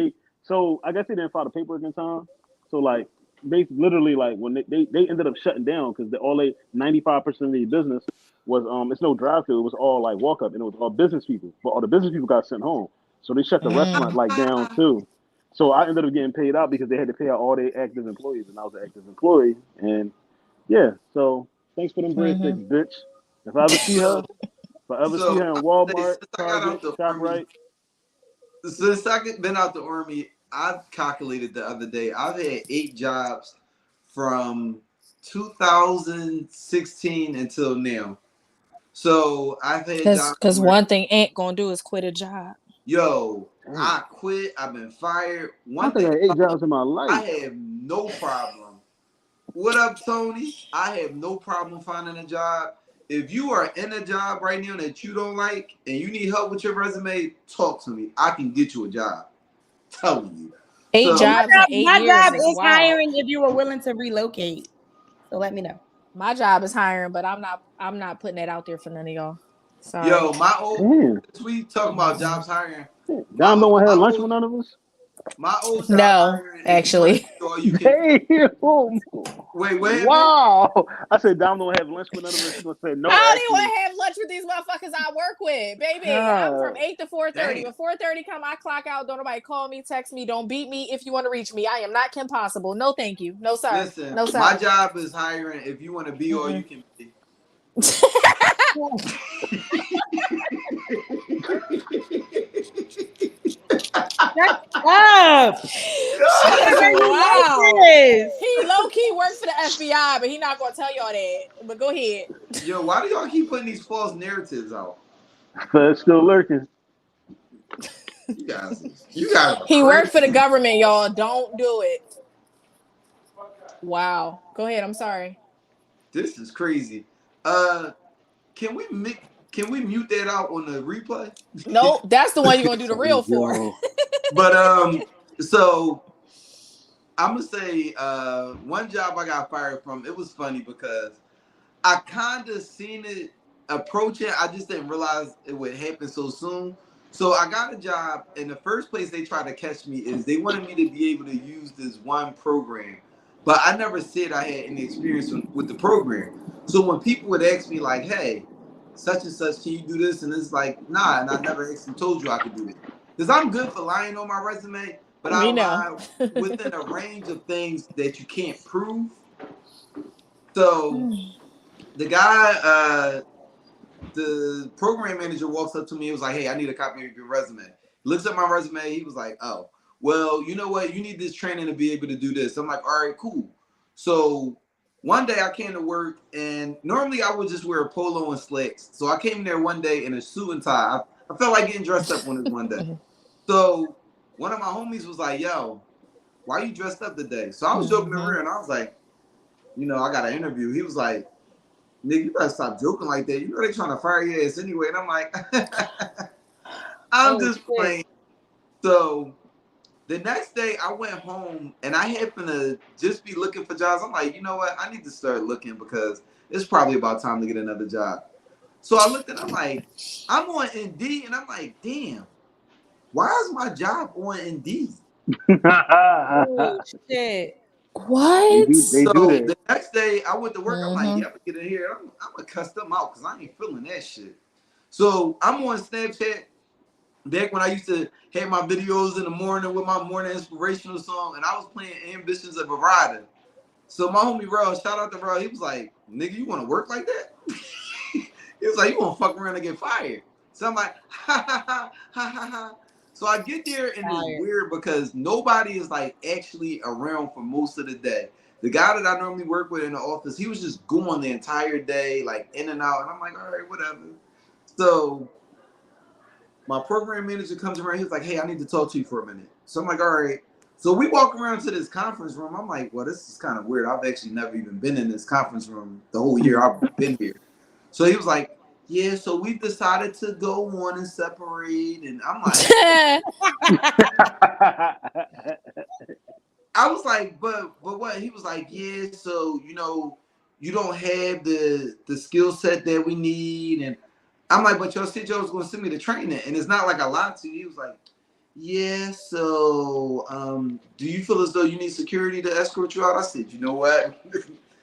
Speaker 5: so I guess they didn't file the paperwork in time. So like, they literally like when they ended up shutting down because all 95% of the business was it's no drive through. It was all like walk up, and it was all business people. But all the business people got sent home, so they shut the restaurant like down too. So I ended up getting paid out because they had to pay out all their active employees, and I was an active employee. And yeah, so thanks for them breadsticks, bitch. If I ever see her, see her in Walmart, Target, ShopRite.
Speaker 2: Since I've been out the Army, I've calculated the other day. I've had 8 jobs from 2016 until now. So I've had jobs.
Speaker 3: Because one thing Aunt gonna do is quit a job.
Speaker 2: Yo, I quit. I've been fired.
Speaker 5: I think I had 8 jobs in my life.
Speaker 2: I have no problem. What up, Tony? I have no problem finding a job. If you are in a job right now that you don't like and you need help with your resume, talk to me. I can get you a job. Telling you.
Speaker 3: 8 jobs in 8 years.
Speaker 4: My job is
Speaker 3: wild.
Speaker 4: hiring if you were willing to relocate. So let me know.
Speaker 3: My job is hiring, but I'm not putting that out there for none of y'all. Sorry.
Speaker 2: Yo, my old tweet talking about jobs hiring.
Speaker 5: Dom don't want to have lunch with none of us.
Speaker 2: My old
Speaker 3: job hiring actually.
Speaker 2: Wait.
Speaker 5: Wow. I said Dom don't have lunch with none of us. She's gonna say no.
Speaker 3: I don't even want to have lunch with these motherfuckers I work with, baby. I'm from 8 to 4:30. When 4:30 come, I clock out. Don't nobody call me, text me. Don't beat me if you want to reach me. I am not Kim Possible. No, thank you. No, sir.
Speaker 2: Listen,
Speaker 3: no, sir.
Speaker 2: My job is hiring. If you want to be all you can be.
Speaker 4: Shut up.
Speaker 3: Wow. He low-key works for the FBI, but he not gonna tell y'all that. But go ahead.
Speaker 2: Yo, why do y'all keep putting these false narratives out?
Speaker 5: It's still lurking.
Speaker 2: You guys.
Speaker 3: He worked for the government, y'all. Don't do it. Wow. Go ahead. I'm sorry.
Speaker 2: This is crazy. Can we mute that out on the replay?
Speaker 3: Nope, that's the one you're gonna do the real for.
Speaker 2: But so I'm gonna say one job I got fired from. It was funny because I kind of seen it approaching. I just didn't realize it would happen so soon. So I got a job, and the first place they tried to catch me is they wanted me to be able to use this one program, but I never said I had any experience with the program. So when people would ask me like, "Hey, such and such, can you do this?" and it's like, "Nah," and I never actually told you I could do it. Because I'm good for lying on my resume, but I lie within a range of things that you can't prove. So the guy, the program manager walks up to me. He was like, "Hey, I need a copy of your resume." Looks at my resume. He was like, "Oh, well, you know what? You need this training to be able to do this." I'm like, "All right, cool." So one day I came to work, and normally I would just wear a polo and slacks. So I came there one day in a suit and tie. I felt like getting dressed up on this one day. So one of my homies was like, "Yo, why you dressed up today?" So I was joking around. I was like, "You know, I got an interview." He was like, "Nigga, you gotta stop joking like that. You know they trying to fire your ass anyway." And I'm like, I'm just playing. So the next day I went home and I happened to just be looking for jobs. I'm like, you know what? I need to start looking because it's probably about time to get another job. So I looked and I'm like, I'm on Indeed, and I'm like, damn, why is my job on Indeed?
Speaker 4: Oh, shit.
Speaker 3: What?
Speaker 2: So the next day I went to work. I'm like, yeah, I'm gonna get in here. I'm gonna cuss them out because I ain't feeling that shit. So I'm on Snapchat back when I used to have my videos in the morning with my morning inspirational song, and I was playing Ambitions of a Rider. So my homie Rel, shout out to Rel, he was like, nigga, you want to work like that? He was like, you want to fuck around and get fired. So I'm like, ha ha ha ha ha ha. So I get there and it's weird because nobody is like actually around for most of the day. The guy that I normally work with in the office, he was just going the entire day, like in and out. And I'm like, all right, whatever. So my program manager comes around. He's like, hey, I need to talk to you for a minute. So I'm like, all right. So we walk around to this conference room. I'm like, well, this is kind of weird. I've actually never even been in this conference room the whole year I've been here. So he was like, yeah, so we decided to go on and separate. And I'm like, I was like, but what? He was like, yeah, so, you know, you don't have the skill set that we need. And I'm like, but your CJ was going to send me to training. And it's not like I lied to you. He was like, yeah, so do you feel as though you need security to escort you out? I said, you know what?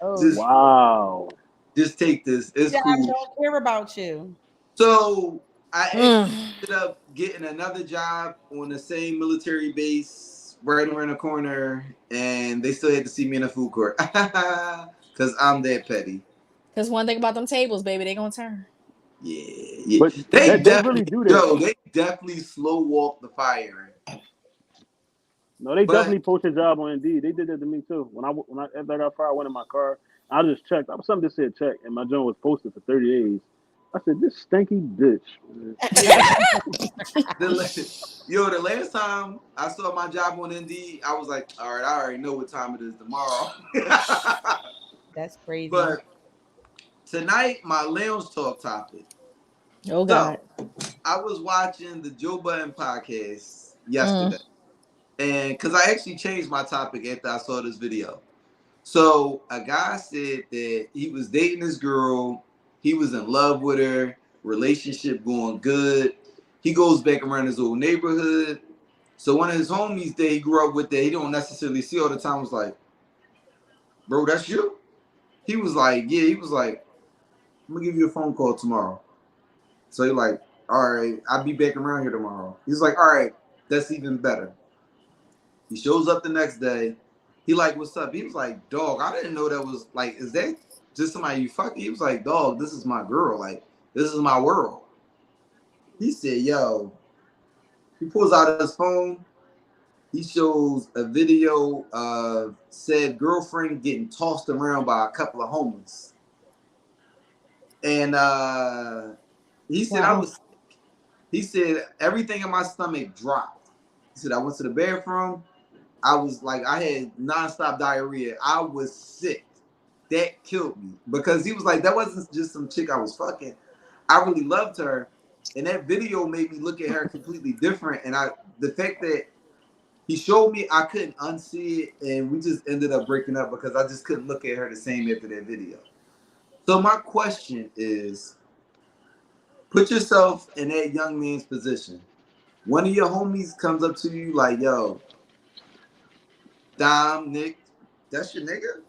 Speaker 5: Wow.
Speaker 2: Just take this. It's cool.
Speaker 4: I don't care about you.
Speaker 2: So I ended up getting another job on the same military base right around the corner, and they still had to see me in a food court because I'm that petty.
Speaker 3: Because one thing about them tables, baby, they gonna turn.
Speaker 2: Yeah.
Speaker 5: But
Speaker 2: they
Speaker 5: really do that.
Speaker 2: Yo, they definitely slow walk the fire.
Speaker 5: No, they definitely post a job on Indeed. They did that to me too. When I after I got fired, I went in my car. I just checked. Something just said check, and my joint was posted for 30 days. I said, this stinky bitch.
Speaker 2: The last time I saw my job on Indeed, I was like, all right, I already know what time it is tomorrow.
Speaker 4: That's crazy.
Speaker 2: But tonight, my lounge talk topic.
Speaker 3: Oh, God.
Speaker 2: So, I was watching the Joe Budden podcast yesterday. And because I actually changed my topic after I saw this video. So a guy said that he was dating this girl. He was in love with her. Relationship going good. He goes back around his old neighborhood. So one of his homies that he grew up with that he don't necessarily see all the time was like, bro, that's you? He was like, yeah. He was like, I'm going to give you a phone call tomorrow. So he's like, all right, I'll be back around here tomorrow. He's like, all right, that's even better. He shows up the next day. He like, what's up? He was like, dog, I didn't know that was like, is that just somebody you fuck? He was like, dog, this is my girl. Like, this is my world. He said, yo, he pulls out his phone. He shows a video of said girlfriend getting tossed around by a couple of homies. And he said, I was sick. He said, everything in my stomach dropped. He said, I went to the bathroom. I was like, I had nonstop diarrhea. I was sick. That killed me. Because he was like, that wasn't just some chick I was fucking. I really loved her. And that video made me look at her completely different. And the fact that he showed me, I couldn't unsee it. And we just ended up breaking up because I just couldn't look at her the same after that video. So my question is, put yourself in that young man's position. One of your homies comes up to you like, yo, Dom, Nick, that's your nigga?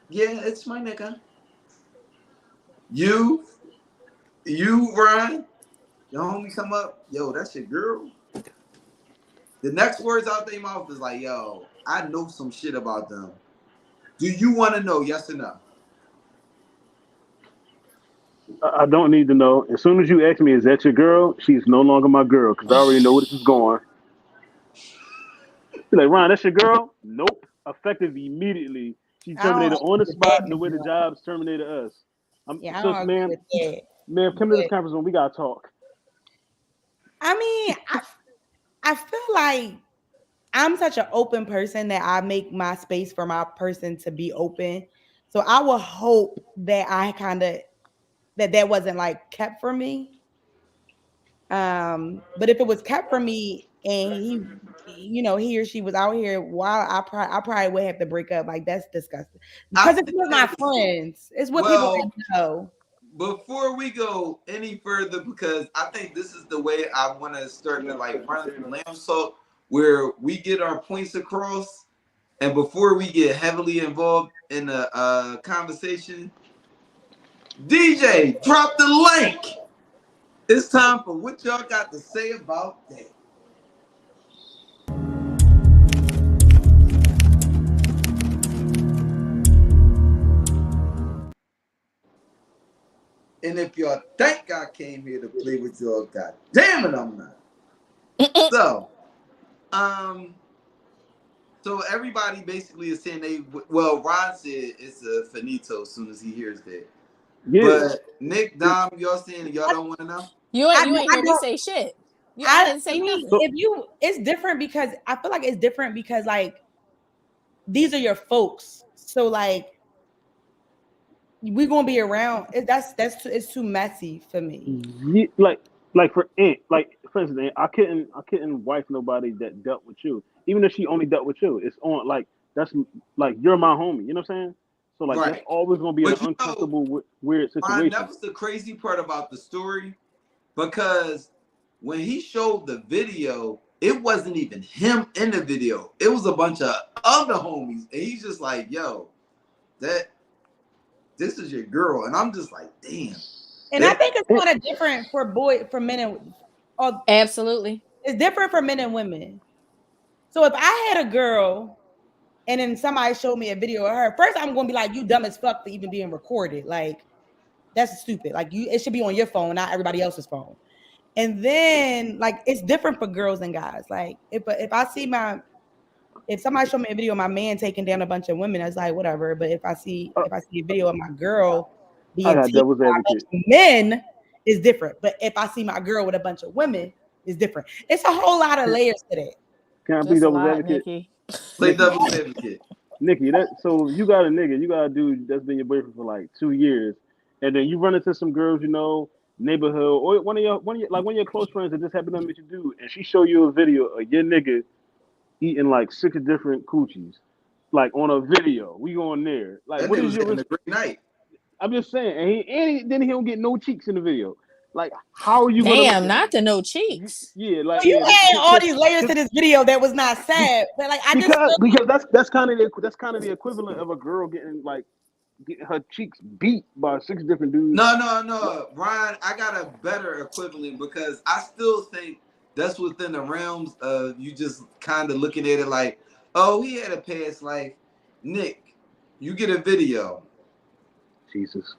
Speaker 2: Yeah, it's my nigga. You, Ryan, your homie come up, yo, that's your girl? The next words out their mouth is like, yo, I know some shit about them. Do you want to know, yes or no?
Speaker 5: I don't need to know. As soon as you ask me, is that your girl? She's no longer my girl because I already know where this is going. You're like, Ron, that's your girl? Nope. Effective immediately. She terminated on the spot the way the jobs terminated us. Ma'am, come to this conference room. We got to talk.
Speaker 4: I mean, I feel like I'm such an open person that I make my space for my person to be open. So I would hope that I kind of, that wasn't like kept from me. But if it was kept from me and he, you know, he or she was out here while I probably would have to break up. Like, that's disgusting. Because it's with my friends. It's what people know.
Speaker 2: Before we go any further, because I think this is the way I want to start to like run the Lounge Talk, where we get our points across, and before we get heavily involved in the conversation, DJ, drop the link. It's time for what y'all got to say about that. And if y'all think I came here to play with y'all, god damn it, I'm not. So everybody basically is saying Ron said it's a finito as soon as he hears that. Yeah. But Nick, Dom, y'all saying y'all don't want to know?
Speaker 3: You ain't hear me say shit. I didn't say nothing.
Speaker 4: It's different because I feel like it's different because like these are your folks. So like we're gonna be around. It's too messy for me.
Speaker 5: Yeah, like for instance, I couldn't wife nobody that dealt with you, even if she only dealt with you. It's on like that's like you're my homie. You know what I'm saying? So like that's always gonna be an uncomfortable, weird situation.
Speaker 2: That was the crazy part about the story, because when he showed the video, it wasn't even him in the video. It was a bunch of other homies, and he's just like, "Yo, this is your girl," and I'm just like, "Damn."
Speaker 4: And I think it's kind of different for men and
Speaker 3: absolutely,
Speaker 4: it's different for men and women. So if I had a girl, and then somebody showed me a video of her, first I'm gonna be like, "You dumb as fuck for even being recorded. Like, that's stupid. Like, it should be on your phone, not everybody else's phone." And then, like, it's different for girls and guys. Like, if somebody showed me a video of my man taking down a bunch of women, it's like whatever. But if I see a video of my girl being taken by a bunch of men, is different. But if I see my girl with a bunch of women, it's different. It's a whole lot of layers to that.
Speaker 5: Can I be devil's advocate?
Speaker 2: Play devil's advocate.
Speaker 5: Nikki, so you got a nigga, you got a dude that's been your boyfriend for like 2 years, and then you run into some girls, neighborhood, or one of your close friends that just happened to meet you dude, and she show you a video of your nigga eating like 6 different coochies, like on a video. We going there. Like,
Speaker 2: that
Speaker 5: what
Speaker 2: is
Speaker 5: your
Speaker 2: a great night?
Speaker 5: I'm just saying, and then he don't get no cheeks in the video. Like, how are you?
Speaker 3: Damn, not the no cheeks.
Speaker 5: Yeah, like
Speaker 4: you add all these layers to this video that was not sad, but like
Speaker 5: because that's kind of the equivalent of a girl getting her cheeks beat by 6 different dudes.
Speaker 2: No, Ryan, I got a better equivalent, because I still think that's within the realms of you just kind of looking at it like, oh, he had a past life. Nick, you get a video.
Speaker 5: Jesus.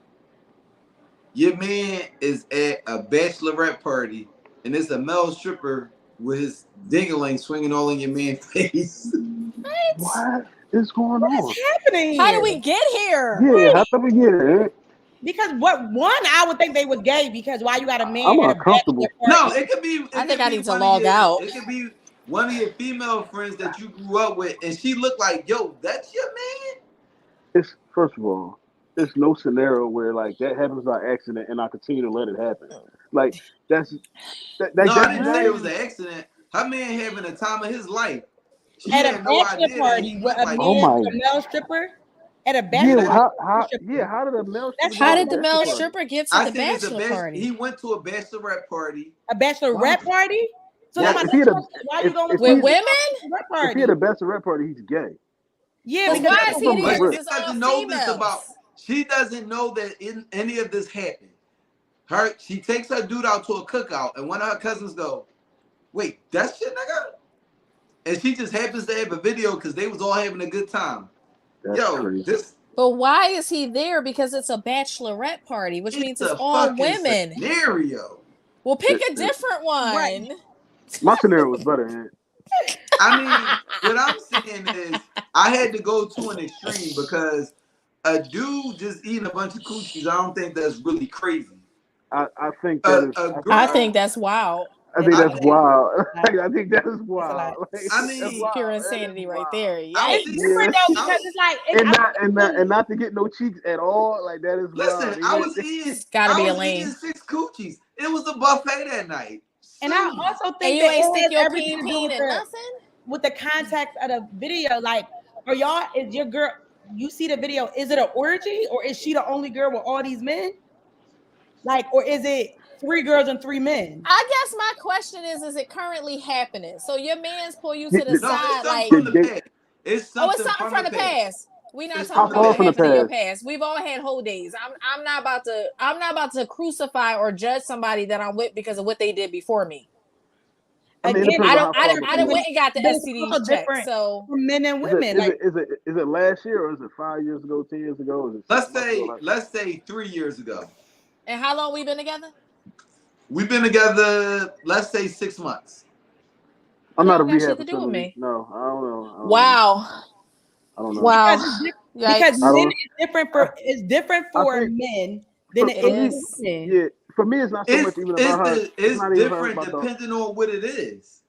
Speaker 2: Your man is at a bachelorette party, and it's a male stripper with his ding-a-ling swinging all in your man's face.
Speaker 5: What is going on?
Speaker 4: What's happening?
Speaker 3: How did we get here?
Speaker 5: Yeah, how did we get here?
Speaker 4: Because I would think they was gay, because why you got a man?
Speaker 5: I'm uncomfortable.
Speaker 2: No, it could be.
Speaker 3: I think I need to log out.
Speaker 2: It could be one of your female friends that you grew up with, and she looked like, yo, that's your man?
Speaker 5: It's, first of all, there's no scenario where like that happens by accident and I continue to let it happen. Like I
Speaker 2: didn't say it was an accident. Her man having the time of his life. She
Speaker 4: at
Speaker 2: had
Speaker 4: a
Speaker 2: no
Speaker 4: bachelor
Speaker 2: idea
Speaker 4: party with a male stripper at a bachelor.
Speaker 5: How did a male stripper?
Speaker 3: How did the male stripper get to the bachelor party?
Speaker 2: He went to a bachelorette party.
Speaker 4: A bachelorette party? So
Speaker 5: why
Speaker 4: are you going
Speaker 3: with women?
Speaker 5: If he had a bachelorette party, he's gay.
Speaker 4: Yeah,
Speaker 3: because why is he
Speaker 2: she doesn't know this about. She doesn't know that any of this happened. She takes her dude out to a cookout, and one of her cousins go, "Wait, that's your nigga?" And she just happens to have a video because they was all having a good time.
Speaker 3: But why is he there? Because it's a bachelorette party, which means it's all women.
Speaker 2: Scenario.
Speaker 3: Well, pick a different one.
Speaker 4: Right.
Speaker 5: My scenario was better, man.
Speaker 2: I mean, what I'm saying is, I had to go to an extreme, because a dude just eating a bunch of coochies, I don't think that's really crazy.
Speaker 5: I think that
Speaker 3: I think that's wild.
Speaker 5: I think that's wild. I think that is wild.
Speaker 2: I mean,
Speaker 3: pure insanity right there.
Speaker 4: It's different though, because it's like
Speaker 5: and not to get no cheeks at all. Like that is
Speaker 2: listen.
Speaker 5: wild.
Speaker 2: I was eating.
Speaker 3: Gotta be a
Speaker 2: lane. 6 coochies. It was a buffet that night.
Speaker 4: And I also think
Speaker 3: you ain't stick your peen in nothing
Speaker 4: with the context of the video. Like, is your girl? You see the video? Is it an orgy, or is she the only girl with all these men? Like, or is it 3 girls and 3 men?
Speaker 3: I guess my question is it currently happening? So your man's pull you to the side, like
Speaker 2: it's something from the past.
Speaker 3: We're not
Speaker 5: How
Speaker 3: talking
Speaker 5: far
Speaker 3: about
Speaker 5: from
Speaker 3: what
Speaker 5: the
Speaker 3: happened in your
Speaker 5: past?
Speaker 3: past. We've all had whole days. I'm not about to crucify or judge somebody that I'm with because of what they did before me.
Speaker 5: I mean, it
Speaker 4: Again,
Speaker 5: depends on how far
Speaker 3: I done
Speaker 5: between.
Speaker 3: went and got the
Speaker 4: but it's
Speaker 3: STDs
Speaker 4: all
Speaker 3: checked.
Speaker 4: different
Speaker 3: So
Speaker 4: for men and
Speaker 5: Is it
Speaker 4: women.
Speaker 5: is
Speaker 4: Like,
Speaker 5: it is it is it last year or is it 5 years ago, 10 years ago? Or is it 6 months ago?
Speaker 2: Let's say 3 years ago.
Speaker 3: and how long we been together?
Speaker 2: We've been together, let's say 6 months.
Speaker 5: I'm not a
Speaker 3: That don't got
Speaker 5: rehab
Speaker 3: shit to do with
Speaker 5: facility.
Speaker 3: me.
Speaker 5: No, I don't know.
Speaker 3: Wow.
Speaker 5: I don't know.
Speaker 3: Wow.
Speaker 4: because
Speaker 3: Yikes.
Speaker 5: I
Speaker 4: men
Speaker 5: don't.
Speaker 4: is different
Speaker 5: I
Speaker 4: for
Speaker 5: think
Speaker 4: men than it
Speaker 5: for
Speaker 3: It
Speaker 4: is
Speaker 5: me,
Speaker 3: is.
Speaker 4: for women.
Speaker 5: yeah, for me, it's not so much even about her. It's
Speaker 2: It's
Speaker 5: not even her
Speaker 2: different
Speaker 5: about the.
Speaker 2: depending on what it is.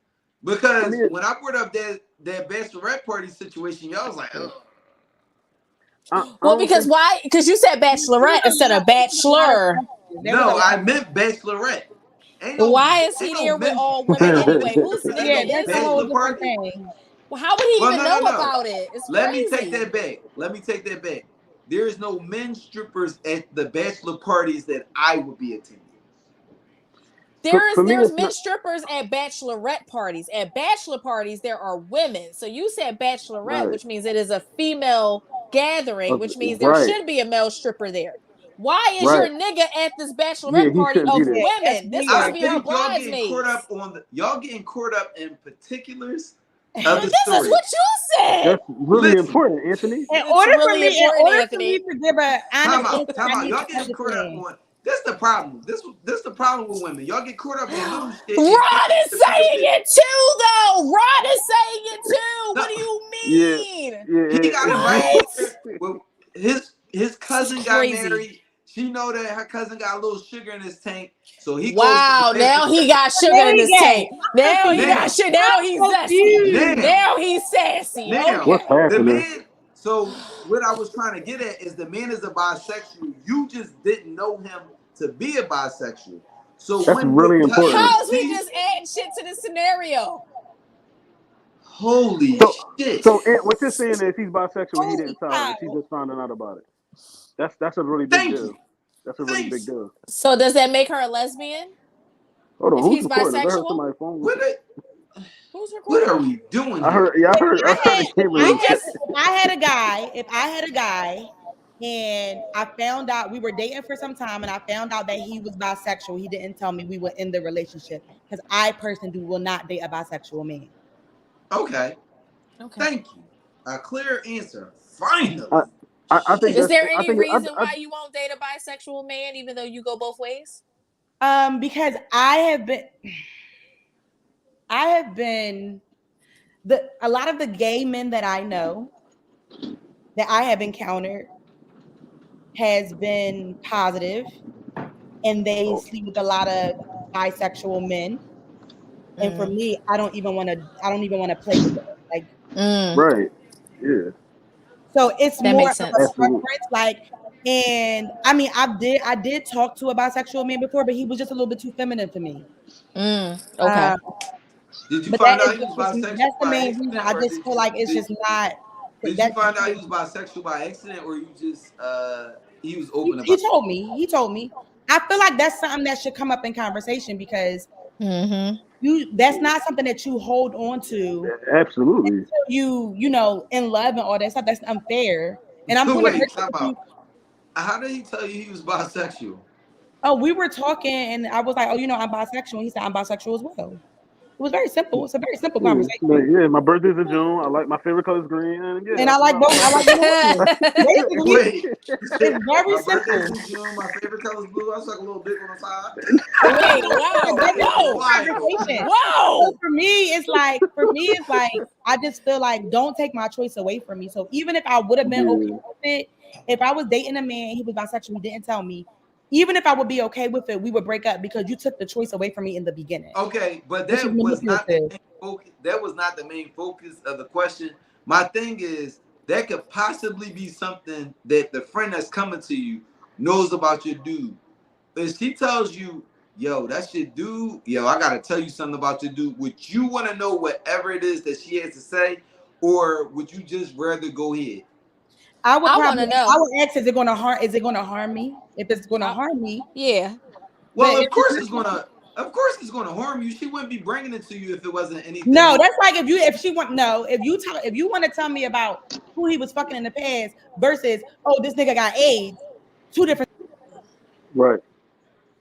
Speaker 5: For
Speaker 2: Because
Speaker 5: me,
Speaker 2: when I brought up that bachelorette party situation, y'all was like, ugh.
Speaker 5: I
Speaker 3: Well,
Speaker 5: don't
Speaker 3: because
Speaker 5: think.
Speaker 3: why? Because you said bachelorette instead of bachelor.
Speaker 2: No, I meant bachelorette.
Speaker 3: Why is
Speaker 2: Ain't
Speaker 3: he
Speaker 2: no
Speaker 3: there with
Speaker 2: men.
Speaker 3: all women anyway? Whose
Speaker 2: Ain't
Speaker 3: nigga
Speaker 2: no
Speaker 3: is
Speaker 4: That's a whole
Speaker 3: he?
Speaker 2: bachelor
Speaker 4: different
Speaker 2: party.
Speaker 4: thing.
Speaker 3: Well, how would he
Speaker 2: Well,
Speaker 3: even know about it? It's
Speaker 2: Let me take
Speaker 3: crazy.
Speaker 2: that back. There is no men strippers at the bachelor parties that I would be attending.
Speaker 5: For me,
Speaker 3: There's
Speaker 5: it's
Speaker 3: men
Speaker 5: not.
Speaker 3: strippers at bachelorette parties. At bachelor parties, there are women. So you said bachelorette,
Speaker 5: Right.
Speaker 3: which means it is a female gathering, which means there
Speaker 5: Right.
Speaker 3: should be a male stripper there. Why is your
Speaker 5: Right.
Speaker 3: nigga at this
Speaker 5: Yeah,
Speaker 3: bachelorette
Speaker 5: he
Speaker 3: party
Speaker 5: shouldn't be
Speaker 3: of
Speaker 5: there.
Speaker 3: women? This
Speaker 2: I
Speaker 3: supposed to be her
Speaker 2: think y'all getting caught up in particulars of
Speaker 3: But
Speaker 2: the
Speaker 3: this
Speaker 2: story.
Speaker 3: is what you said.
Speaker 5: That's really
Speaker 2: Listen.
Speaker 5: important, Anthony.
Speaker 4: In
Speaker 3: It's
Speaker 4: order
Speaker 3: really important,
Speaker 4: for
Speaker 3: Anthony.
Speaker 4: me to give an
Speaker 2: Time
Speaker 4: honest answer,
Speaker 2: out.
Speaker 4: I need
Speaker 2: Y'all
Speaker 4: to
Speaker 2: getting caught up
Speaker 4: understand.
Speaker 2: on. That's the problem. This the problem with women. Y'all get caught up on little shit.
Speaker 3: Rod is saying it too, though. Rod is saying it too. What do you
Speaker 5: Yeah.
Speaker 3: mean?
Speaker 5: Yeah.
Speaker 2: He got
Speaker 3: What?
Speaker 2: invited. Well, his cousin
Speaker 3: This is
Speaker 2: got
Speaker 3: crazy.
Speaker 2: married. She know that her cousin got a little sugar in his tank, so he
Speaker 3: Wow,
Speaker 2: goes to the
Speaker 3: now he got sugar
Speaker 4: There
Speaker 3: in
Speaker 4: we
Speaker 3: his
Speaker 4: go.
Speaker 3: tank. Now he
Speaker 2: Now.
Speaker 3: got sugar. Now he's zesty.
Speaker 4: Confused.
Speaker 3: Now he's sassy.
Speaker 2: Now,
Speaker 5: What's
Speaker 3: Okay.
Speaker 2: the
Speaker 5: happening?
Speaker 2: man. So what I was trying to get at is the man is a bisexual. You just didn't know him to be a bisexual. So
Speaker 5: That's
Speaker 2: when
Speaker 5: really
Speaker 2: your cousin
Speaker 5: important.
Speaker 3: How's we
Speaker 2: sees-
Speaker 3: just adding shit to the scenario?
Speaker 2: holy shit.
Speaker 5: So what you're saying is he's bisexual. He didn't tell her.
Speaker 4: Holy
Speaker 5: She
Speaker 4: cow.
Speaker 5: just finding out about it. That's a really big
Speaker 2: Thank
Speaker 5: deal.
Speaker 2: you.
Speaker 5: That's a really
Speaker 2: Thanks.
Speaker 5: big deal.
Speaker 3: So does that make her a lesbian?
Speaker 5: Hold on,
Speaker 3: If
Speaker 5: who's
Speaker 3: he's
Speaker 5: recording? I heard
Speaker 3: bisexual?
Speaker 5: somebody's phone.
Speaker 3: Who's
Speaker 2: What
Speaker 3: recording?
Speaker 2: are we doing?
Speaker 5: I
Speaker 2: here?
Speaker 5: heard. Yeah, I heard the camera.
Speaker 4: If I had a guy and I found out we were dating for some time and I found out that he was bisexual, he didn't tell me we were in the relationship because I personally will not date a bisexual man.
Speaker 2: Okay. Thank you. A clear answer. Finally.
Speaker 5: I think.
Speaker 3: Is there
Speaker 5: I
Speaker 3: any
Speaker 5: think,
Speaker 3: reason why you won't date a bisexual man, even though you go both ways?
Speaker 4: Because I have been a lot of the gay men that I know that I have encountered has been positive, and they sleep with a lot of bisexual men. And for me, I don't even want to play with them. Like,
Speaker 5: right. Yeah.
Speaker 4: so it's
Speaker 3: That
Speaker 4: more
Speaker 3: makes
Speaker 4: of
Speaker 3: sense.
Speaker 4: a preference. Like, and I mean, I did talk to a bisexual man before, but he was just a little bit too feminine for me.
Speaker 3: Okay.
Speaker 2: Did you
Speaker 4: But
Speaker 2: find
Speaker 4: that
Speaker 2: out
Speaker 4: is
Speaker 2: he was
Speaker 4: that's
Speaker 2: bisexual
Speaker 4: the
Speaker 2: by
Speaker 4: main reason.
Speaker 2: accident,
Speaker 4: I
Speaker 2: or
Speaker 4: just feel like it's just not.
Speaker 2: Did you find out he was bisexual by accident, or you just he was open about
Speaker 4: He
Speaker 2: it?
Speaker 4: told me. He told me. I feel like that's something that should come up in conversation because that's not something that you hold on to.
Speaker 5: Absolutely.
Speaker 4: Until you know, in love and all that stuff. That's unfair. And I'm going
Speaker 2: Wait,
Speaker 4: to
Speaker 2: time out. How did he tell you he was bisexual?
Speaker 4: Oh, we were talking, and I was like, "Oh, you know, I'm bisexual." And he said, "I'm bisexual as well." It was very simple. It's a very simple conversation.
Speaker 5: Yeah, my birthday's in June. I like my favorite color is green, and yeah,
Speaker 4: And I like both. I like both. Basically,
Speaker 2: Wait,
Speaker 4: it's very
Speaker 2: my
Speaker 4: simple.
Speaker 2: birthday's in June. My favorite color is blue. I suck a little dick on the side.
Speaker 3: Wait, wow.
Speaker 4: So for me, it's like I just feel like don't take my choice away from me. So even if I would have been okay with it, if I was dating a man and he was bisexual, he didn't tell me. Even if I would be okay with it, we would break up because you took the choice away from me in the beginning.
Speaker 2: Okay, but that was not the main focus. That was not the main focus of the question. My thing is that could possibly be something that the friend that's coming to you knows about your dude. If she tells you, yo, that's your dude, yo, I gotta tell you something about your dude. Would you want to know whatever it is that she has to say, or would you just rather go ahead?
Speaker 4: I would
Speaker 3: want to know.
Speaker 4: I would ask, is it going to harm me? If it's going to harm me,
Speaker 3: yeah.
Speaker 2: Well, of course it's gonna. Of course, it's going to harm you. She wouldn't be bringing it to you if it wasn't anything.
Speaker 4: No, that's like if you want to tell me about who he was fucking in the past versus this nigga got AIDS, two different.
Speaker 5: Right.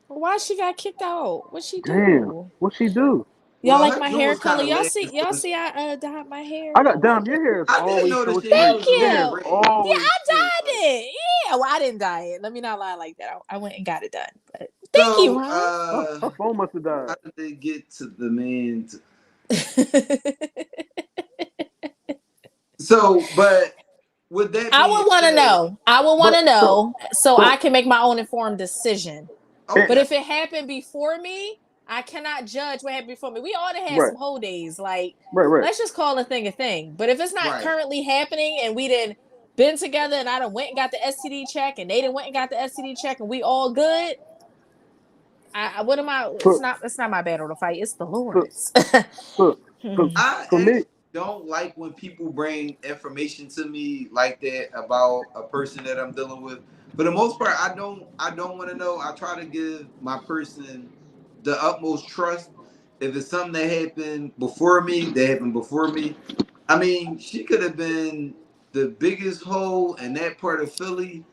Speaker 3: Why she got kicked out? What she do?
Speaker 5: Damn. What she do?
Speaker 3: Y'all
Speaker 2: Well,
Speaker 3: like
Speaker 2: her
Speaker 3: my
Speaker 2: jewels
Speaker 3: hair color?
Speaker 2: kinda
Speaker 3: Y'all
Speaker 2: red.
Speaker 3: see I dyed my hair.
Speaker 5: I got damn. Your hair is
Speaker 2: I didn't
Speaker 5: always
Speaker 2: know
Speaker 5: so
Speaker 2: that shit.
Speaker 3: Thank
Speaker 2: was
Speaker 3: you.
Speaker 2: red.
Speaker 5: Always
Speaker 3: Yeah, I dyed it. Yeah, well, I didn't dye it. Let me not lie like that. I went and got it done. But thank you, Ron.
Speaker 5: her phone must have died.
Speaker 2: How did they get to the man? So, but with that,
Speaker 3: I would want to know. I would want to know so I can make my own informed decision.
Speaker 2: Okay.
Speaker 3: But if it happened before me, I cannot judge what happened before me. We all done had some whole days. Like, let's just call a thing a thing. But if it's not currently happening and we didn't been together and I done went and got the STD check and they done went and got the STD check and we all good, what am I? It's not my battle to fight. It's the Lord's.
Speaker 2: I don't like when people bring information to me like that about a person that I'm dealing with. For the most part, I don't want to know. I try to give my person the utmost trust. If it's something that happened before me, I mean, she could have been the biggest hole in that part of Philly.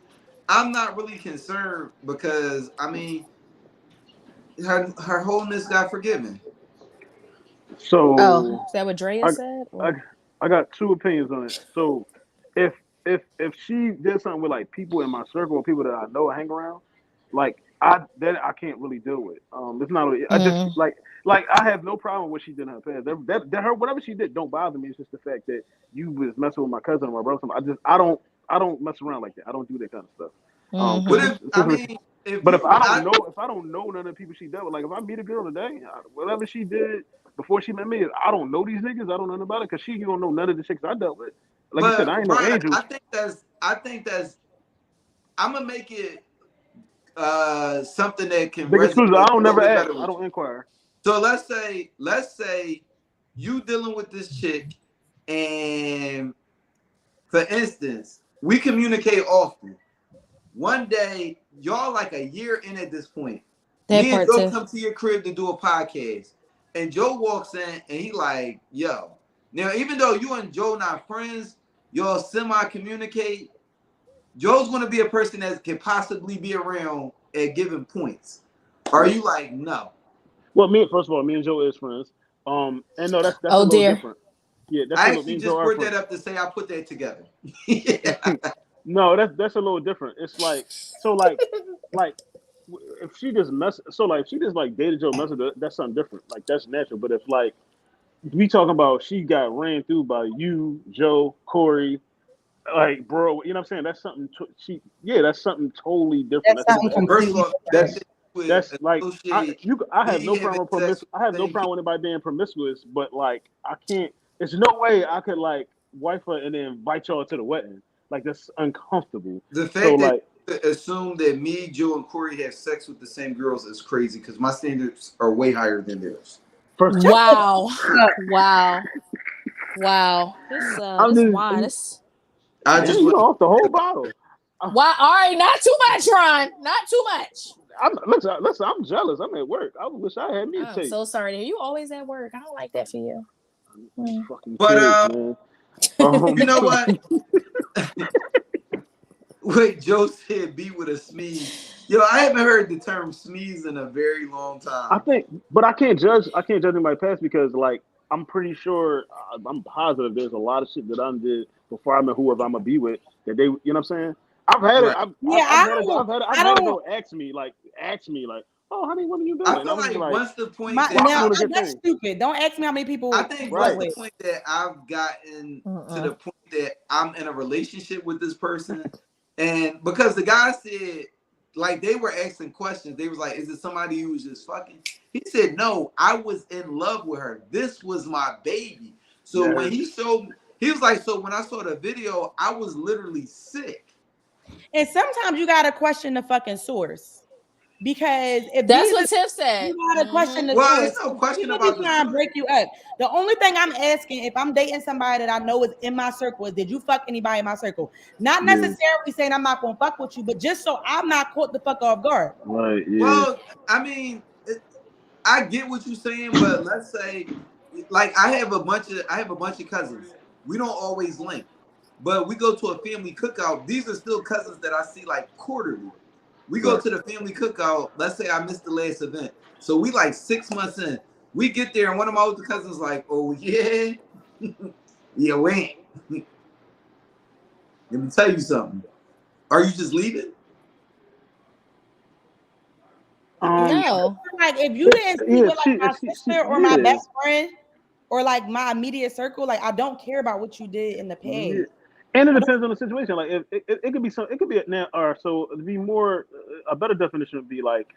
Speaker 2: I'm not really concerned because I mean, her wholeness got forgiven.
Speaker 5: So,
Speaker 3: is that what Drea said?
Speaker 5: I got two opinions on it. So, if she did something with like people in my circle or people that I know hang around, like I can't really deal with. It's not. I just like I have no problem with what she did in her past. That her whatever she did don't bother me. It's just the fact that you was messing with my cousin or my brother. I don't mess around like that. I don't do that kind of stuff. But if I don't know none of the people she dealt with, like if I meet a girl today, whatever she did before she met me, I don't know these niggas. I don't know nothing about it because you don't know none of the chicks I dealt with. Like you said, I ain't no angel.
Speaker 2: I think that's. I'm gonna make it something that can.
Speaker 5: Big exclusive. I don't never ask. I don't inquire.
Speaker 2: So let's say you dealing with this chick, and for instance, we communicate often. One day, y'all like a year in at this point. Me and Joe come to your crib to do a podcast, and Joe walks in and he like, yo. Now, even though you and Joe not friends, y'all semi-communicate. Joe's going to be a person that can possibly be around at given points. Are you like, no?
Speaker 5: Well, first of all, me and Joe is friends. And no, that's a little different. Yeah, that's
Speaker 2: I actually just brought that up to say I put that together.
Speaker 5: No, that's a little different. It's like if she just dated Joe Messer, that's something different. Like that's natural. But if like we talking about she got ran through by you, Joe, Corey, like bro, you know what I'm saying? That's something. That's something totally different. That's like I have no problem with I have no problem with anybody being promiscuous, but like I can't. There's no way I could like wife her and then invite y'all to the wedding. Like that's uncomfortable.
Speaker 2: The fact that you assume that me, Joe, and Corey have sex with the same girls is crazy because my standards are way higher than theirs.
Speaker 3: Wow. This wine.
Speaker 5: I just went off the whole bottle.
Speaker 3: Why? All right, not too much, Ron. Not too much.
Speaker 5: Listen, I'm jealous. I'm at work. I wish I had me a tape.
Speaker 3: I'm so sorry. You always at work. I don't like that for you.
Speaker 2: But you know what? Wait, Joe said be with a smeeze. Yo, I haven't heard the term smeeze in a very long time.
Speaker 5: I can't judge anybody's past because like I'm pretty sure I'm positive there's a lot of shit that I did before I met whoever I'm gonna be with that they, you know what I'm saying? I've had it. I've had it ask me like, oh, how many women you doing?
Speaker 2: I feel like once the point
Speaker 4: that's stupid. Don't ask me how many people.
Speaker 2: I think once the point that I've gotten to the point that I'm in a relationship with this person, and because the guy said like they were asking questions, they was like, "Is it somebody who was just fucking?" He said, "No, I was in love with her. This was my baby." So when he showed me, he was like, "So when I saw the video, I was literally sick."
Speaker 4: And sometimes you gotta question the fucking source. Because if
Speaker 3: that's what Tiff said,
Speaker 4: you gotta question the
Speaker 2: source.
Speaker 4: There's no question about trying to break you up. The only thing I'm asking, if I'm dating somebody that I know is in my circle, is did you fuck anybody in my circle? Not necessarily saying I'm not gonna fuck with you, but just so I'm not caught the fuck off guard.
Speaker 5: Right. Yeah.
Speaker 2: Well, I mean, I get what you're saying, but let's say, like, I have a bunch of cousins. We don't always link, but we go to a family cookout. These are still cousins that I see like quarterly. We go to the family cookout. Let's say I missed the last event, so we like 6 months in. We get there, and one of my older cousins like, "Oh yeah, yeah, we ain't." Let me tell you something. Are you just leaving?
Speaker 3: No.
Speaker 4: Like if you didn't see with like my sister or my best friend or like my immediate circle, like I don't care about what you did in the past.
Speaker 5: Yeah. And it depends on the situation. Like if it could be some, it could be now. Or so to be more, a better definition would be like,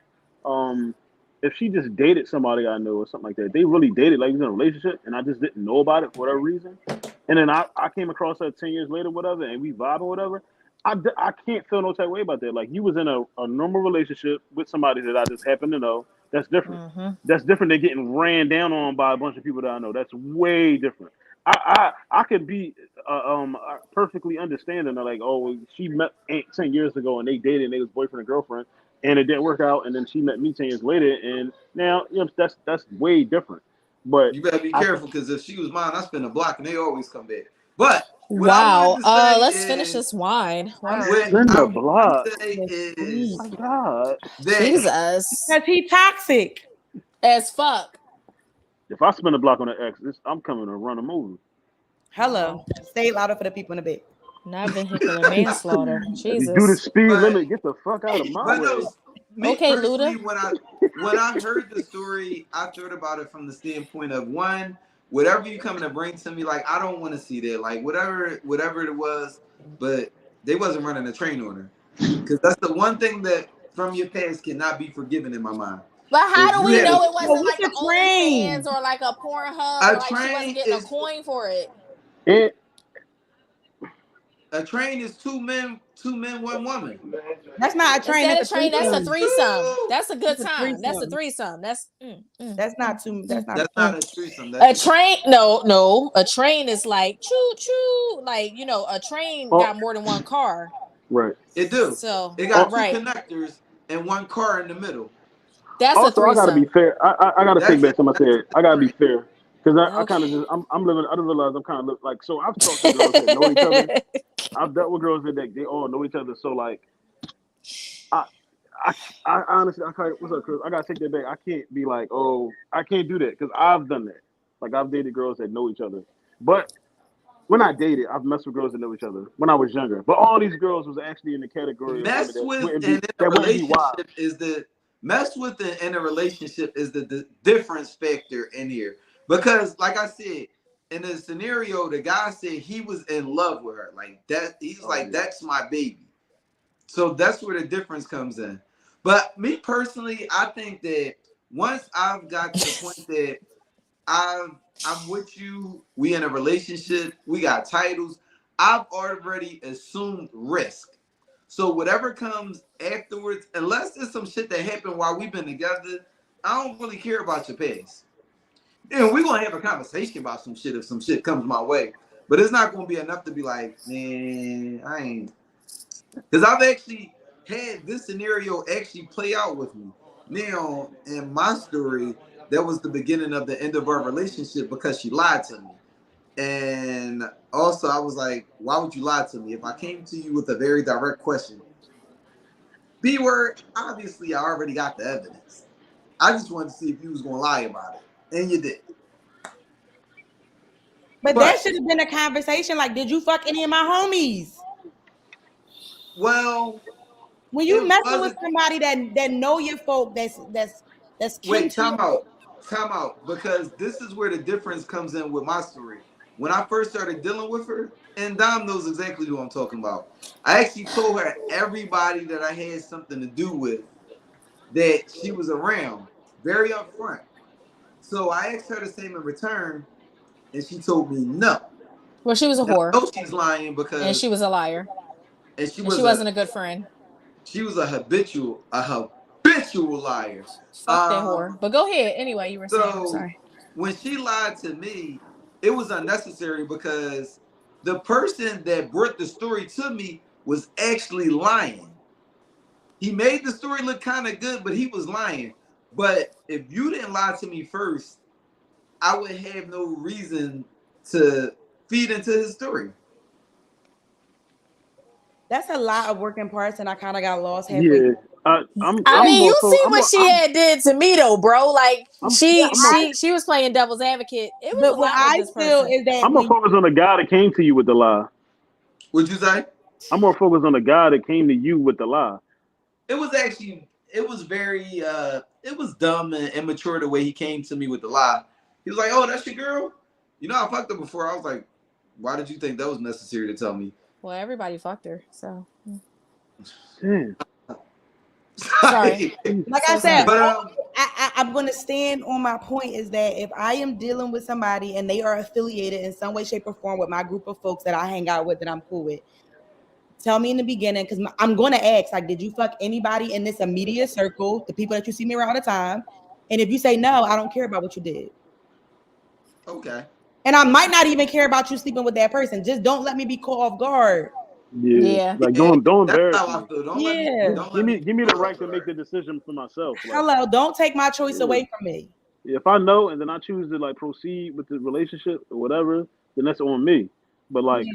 Speaker 5: if she just dated somebody I know or something like that. They really dated, like, in a relationship, and I just didn't know about it for whatever reason. And then I came across her 10 years later, whatever, and we vibe or whatever. I can't feel no type of way about that. Like, you was in a normal relationship with somebody that I just happen to know. That's different. That's different than getting ran down on by a bunch of people that I know. That's way different. I could be perfectly understanding that, like, oh, she met 10 years ago and they dated and they was boyfriend and girlfriend and it didn't work out, and then she met me 10 years later, and now, you know, that's way different. But
Speaker 2: you better be careful, because if she was mine, I spin a block and they always come back. But
Speaker 3: wow, let's finish this wine. Wow.
Speaker 5: Spin the block.
Speaker 2: Is,
Speaker 5: oh my God.
Speaker 3: Jesus,
Speaker 4: because he toxic
Speaker 3: as fuck.
Speaker 5: If I spin a block on an ex, I'm coming to run a movie.
Speaker 4: Hello, say it louder for the people in the bed.
Speaker 3: Not vehicular manslaughter. Jesus.
Speaker 5: If you do the speed limit, get the fuck out of my way.
Speaker 3: Okay, Luda.
Speaker 2: When I heard the story, I thought about it from the standpoint of, one, whatever you come to bring to me, like, I don't want to see that. Like, whatever it was, but they wasn't running a train on her. Because that's the one thing that from your past cannot be forgiven in my mind.
Speaker 3: But how do we know it wasn't like an OnlyFans or like a Pornhub? Like she wasn't getting a coin for it.
Speaker 2: A train is two men, one woman.
Speaker 4: That's not a train.
Speaker 3: That's a train. That's a threesome. That's a good time. That's a threesome. That's
Speaker 4: not two. That's not
Speaker 2: a threesome.
Speaker 3: A train. No. A train is like choo choo. Like, you know, a train got more than one car.
Speaker 5: Right.
Speaker 2: It do.
Speaker 3: So
Speaker 2: it got two connectors and one car in the middle.
Speaker 3: That's
Speaker 5: also,
Speaker 3: a threesome.
Speaker 5: I gotta be fair. I gotta take back something I said. I gotta be fair. Because I kind of just, I'm living, I realize I'm kind of like, so I've talked to girls that know each other. I've dealt with girls that they all know each other. So, like, I honestly, what's up, Chris? I got to take that back. I can't be like, oh, I can't do that, because I've done that. Like, I've dated girls that know each other. But when I dated, I've messed with girls that know each other when I was younger. But all these girls was actually in the category of
Speaker 2: mess with
Speaker 5: in a relationship
Speaker 2: is the difference factor in here. Because, like I said, in the scenario, the guy said he was in love with her. Like that, he's that's my baby. So that's where the difference comes in. But me personally, I think that once I've got to the point that I'm with you, we in a relationship, we got titles, I've already assumed risk. So whatever comes afterwards, unless there's some shit that happened while we've been together, I don't really care about your past. And we're gonna have a conversation about some shit if some shit comes my way, but it's not gonna be enough to be like, man, I ain't. Because I've actually had this scenario actually play out with me. Now, in my story, that was the beginning of the end of our relationship because she lied to me. And also, I was like, why would you lie to me? If I came to you with a very direct question, B word, obviously, I already got the evidence. I just wanted to see if you was gonna lie about it. And you did.
Speaker 4: But that should have been a conversation. Like, did you fuck any of my homies?
Speaker 2: Well,
Speaker 4: when you messing with somebody that know your folk, that's
Speaker 2: wait, time out, because this is where the difference comes in with my story. When I first started dealing with her, and Dom knows exactly who I'm talking about. I actually told her everybody that I had something to do with that she was around, very upfront. So I asked her the same in return, and she told me no.
Speaker 3: Well, she was a whore.
Speaker 2: I know she's lying because,
Speaker 3: and she was a liar,
Speaker 2: and she
Speaker 3: wasn't a good friend.
Speaker 2: She was a habitual liar.
Speaker 3: Fuck that whore. But go ahead. Anyway, you were saying. I'm sorry.
Speaker 2: When she lied to me, it was unnecessary because the person that brought the story to me was actually lying. He made the story look kind of good, but he was lying. But if you didn't lie to me first, I would have no reason to feed into his story.
Speaker 4: That's a lot of working parts, and I kind of got lost halfway.
Speaker 5: Yeah.
Speaker 3: I mean, you see what she had did to me though, bro. Like she was playing devil's advocate. It was
Speaker 4: But
Speaker 3: a
Speaker 4: what
Speaker 3: lot
Speaker 4: I
Speaker 3: with this
Speaker 4: feel
Speaker 3: person.
Speaker 4: is that
Speaker 5: I'm more focused on the guy that came to you with the lie.
Speaker 2: What'd you say?
Speaker 5: I'm more focused on the guy that came to you with the lie.
Speaker 2: It was very it was dumb and immature the way he came to me with the lie. He was like, "Oh, that's your girl? You know, I fucked her before." I was like, "Why did you think that was necessary to tell me?"
Speaker 3: Well, everybody fucked her, so.
Speaker 5: Damn.
Speaker 3: Sorry.
Speaker 4: Like I said,
Speaker 2: but,
Speaker 4: I'm going to stand on my point is that if I am dealing with somebody and they are affiliated in some way, shape, or form with my group of folks that I hang out with that I'm cool with, tell me in the beginning, because I'm going to ask, like, did you fuck anybody in this immediate circle, the people that you see me around all the time? And if you say no, I don't care about what you did.
Speaker 2: Okay.
Speaker 4: And I might not even care about you sleeping with that person. Just don't let me be caught off guard.
Speaker 5: Yeah. Like don't embarrass
Speaker 2: That's how I
Speaker 5: me.
Speaker 2: feel.
Speaker 5: Give me the right to make the decision for myself. Like,
Speaker 4: Hello, don't take my choice away from me.
Speaker 5: if I know and then I choose to like proceed with the relationship or whatever, then that's on me. But like,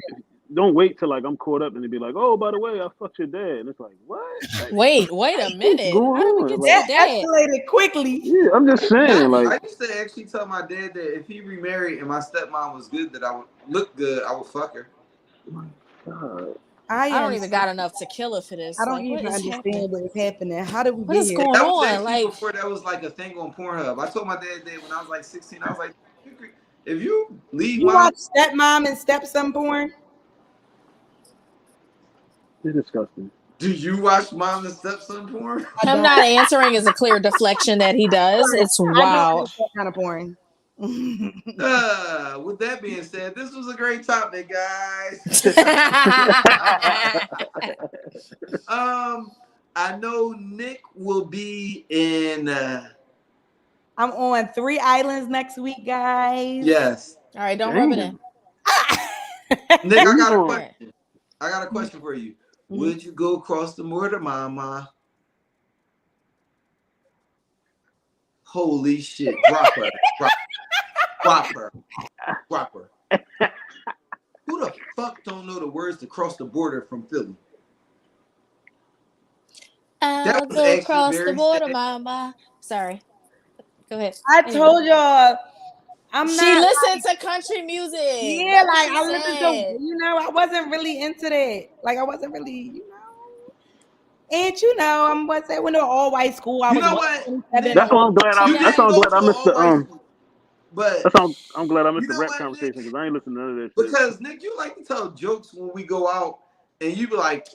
Speaker 5: don't wait till like I'm caught up and they be like, "Oh, by the way, I fucked your dad," and it's like, what? Like,
Speaker 3: wait a minute. How did we get to
Speaker 4: that
Speaker 3: that?
Speaker 4: escalated quickly.
Speaker 5: Yeah, I'm just saying. Like,
Speaker 2: I used to actually tell my dad that if he remarried and my stepmom was good, that I would look good, I would fuck her.
Speaker 5: God.
Speaker 3: I don't even got enough tequila for this.
Speaker 4: I don't
Speaker 3: like,
Speaker 4: even understand what is happening. How did we
Speaker 3: what
Speaker 4: get
Speaker 3: is
Speaker 4: here?
Speaker 3: going
Speaker 2: That was
Speaker 3: on?
Speaker 2: actually
Speaker 3: Like
Speaker 2: before that was like a thing on Pornhub. I told my dad that when I was like 16, I was like, if you leave
Speaker 4: You watch stepmom and stepson porn?
Speaker 5: It's disgusting.
Speaker 2: Do you watch mom and stepson porn?
Speaker 3: him not answering is a clear deflection that he does. It's wild.
Speaker 4: I don't watch that kind of porn.
Speaker 2: With that being said, this was a great topic, guys. I know Nick will be in.
Speaker 4: I'm on 3 islands next week, guys.
Speaker 2: Yes.
Speaker 3: All right, don't rub it in.
Speaker 2: Nick, I got a question. I got a question for you. Would you go across the border, mama? Holy shit! Drop her. Drop her. Who the fuck don't know the words to cross the border from Philly?
Speaker 3: I'll go across the border, mama. Sorry. Go ahead.
Speaker 4: I told y'all
Speaker 3: she listened to country music.
Speaker 4: Yeah, like I listened to, I wasn't really into that. Like I wasn't really, And I went to an all white school. I
Speaker 2: you
Speaker 4: was
Speaker 2: know what?
Speaker 5: That's why I'm glad I missed the
Speaker 2: But
Speaker 5: that's how I'm glad I missed the rap conversation because I ain't listening to none of that shit.
Speaker 2: Because Nick, you like to tell jokes when we go out, and you be like,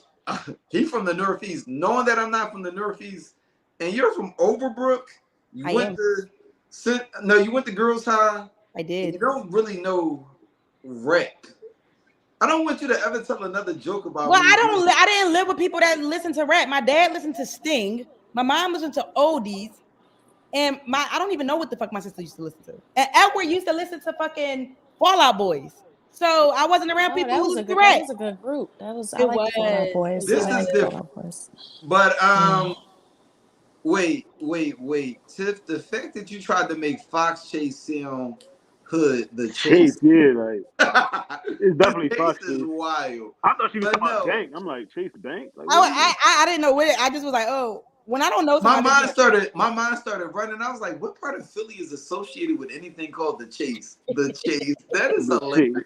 Speaker 2: "He from the Northeast," knowing that I'm not from the Northeast, and you're from Overbrook. You went to Girls High.
Speaker 4: I did.
Speaker 2: You don't really know rap. I don't want you to ever tell another joke about.
Speaker 4: Well, I didn't live with people that listen to rap. My dad listened to Sting. My mom listened to oldies. And I don't even know what the fuck my sister used to listen to. And Edward used to listen to fucking Fall Out Boys. So I wasn't around people who listened to rap.
Speaker 3: That was a good group. I like the Fall Out Boys.
Speaker 2: This is different. But wait. Tiff, the fact that you tried to make Fox Chase sound hood, the Chase.
Speaker 5: Yeah, like it's definitely Fox
Speaker 2: Chase is wild.
Speaker 5: I thought she was talking about Bank. I'm like, Chase Bank? Like,
Speaker 4: I didn't know what I just was like, oh. When I don't know,
Speaker 2: my mind started running. I was like, "What part of Philly is associated with anything called the Chase?" The Chase. That is hilarious.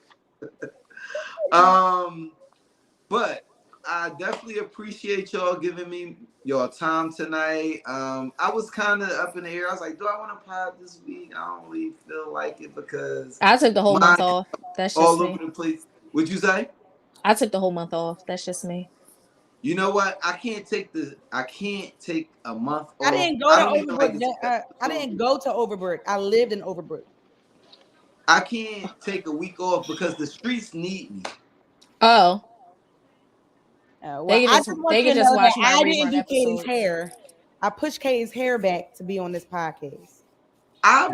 Speaker 2: But I definitely appreciate y'all giving me your time tonight. I was kind of up in the air. I was like, "Do I want to pod this week?" I don't really feel like it because
Speaker 3: I took the whole month off. That's just
Speaker 2: all
Speaker 3: me.
Speaker 2: over the place. What'd you say?
Speaker 3: I took the whole month off. That's just me.
Speaker 2: You know what? I can't take a month off.
Speaker 4: I didn't go to Overbrook. I didn't go to Overbrook. I lived in Overbrook.
Speaker 2: I can't take a week off because the streets need me.
Speaker 3: Oh.
Speaker 4: They can just watch my I didn't do Katie's hair. I pushed Katie's hair back to be on this podcast.
Speaker 2: I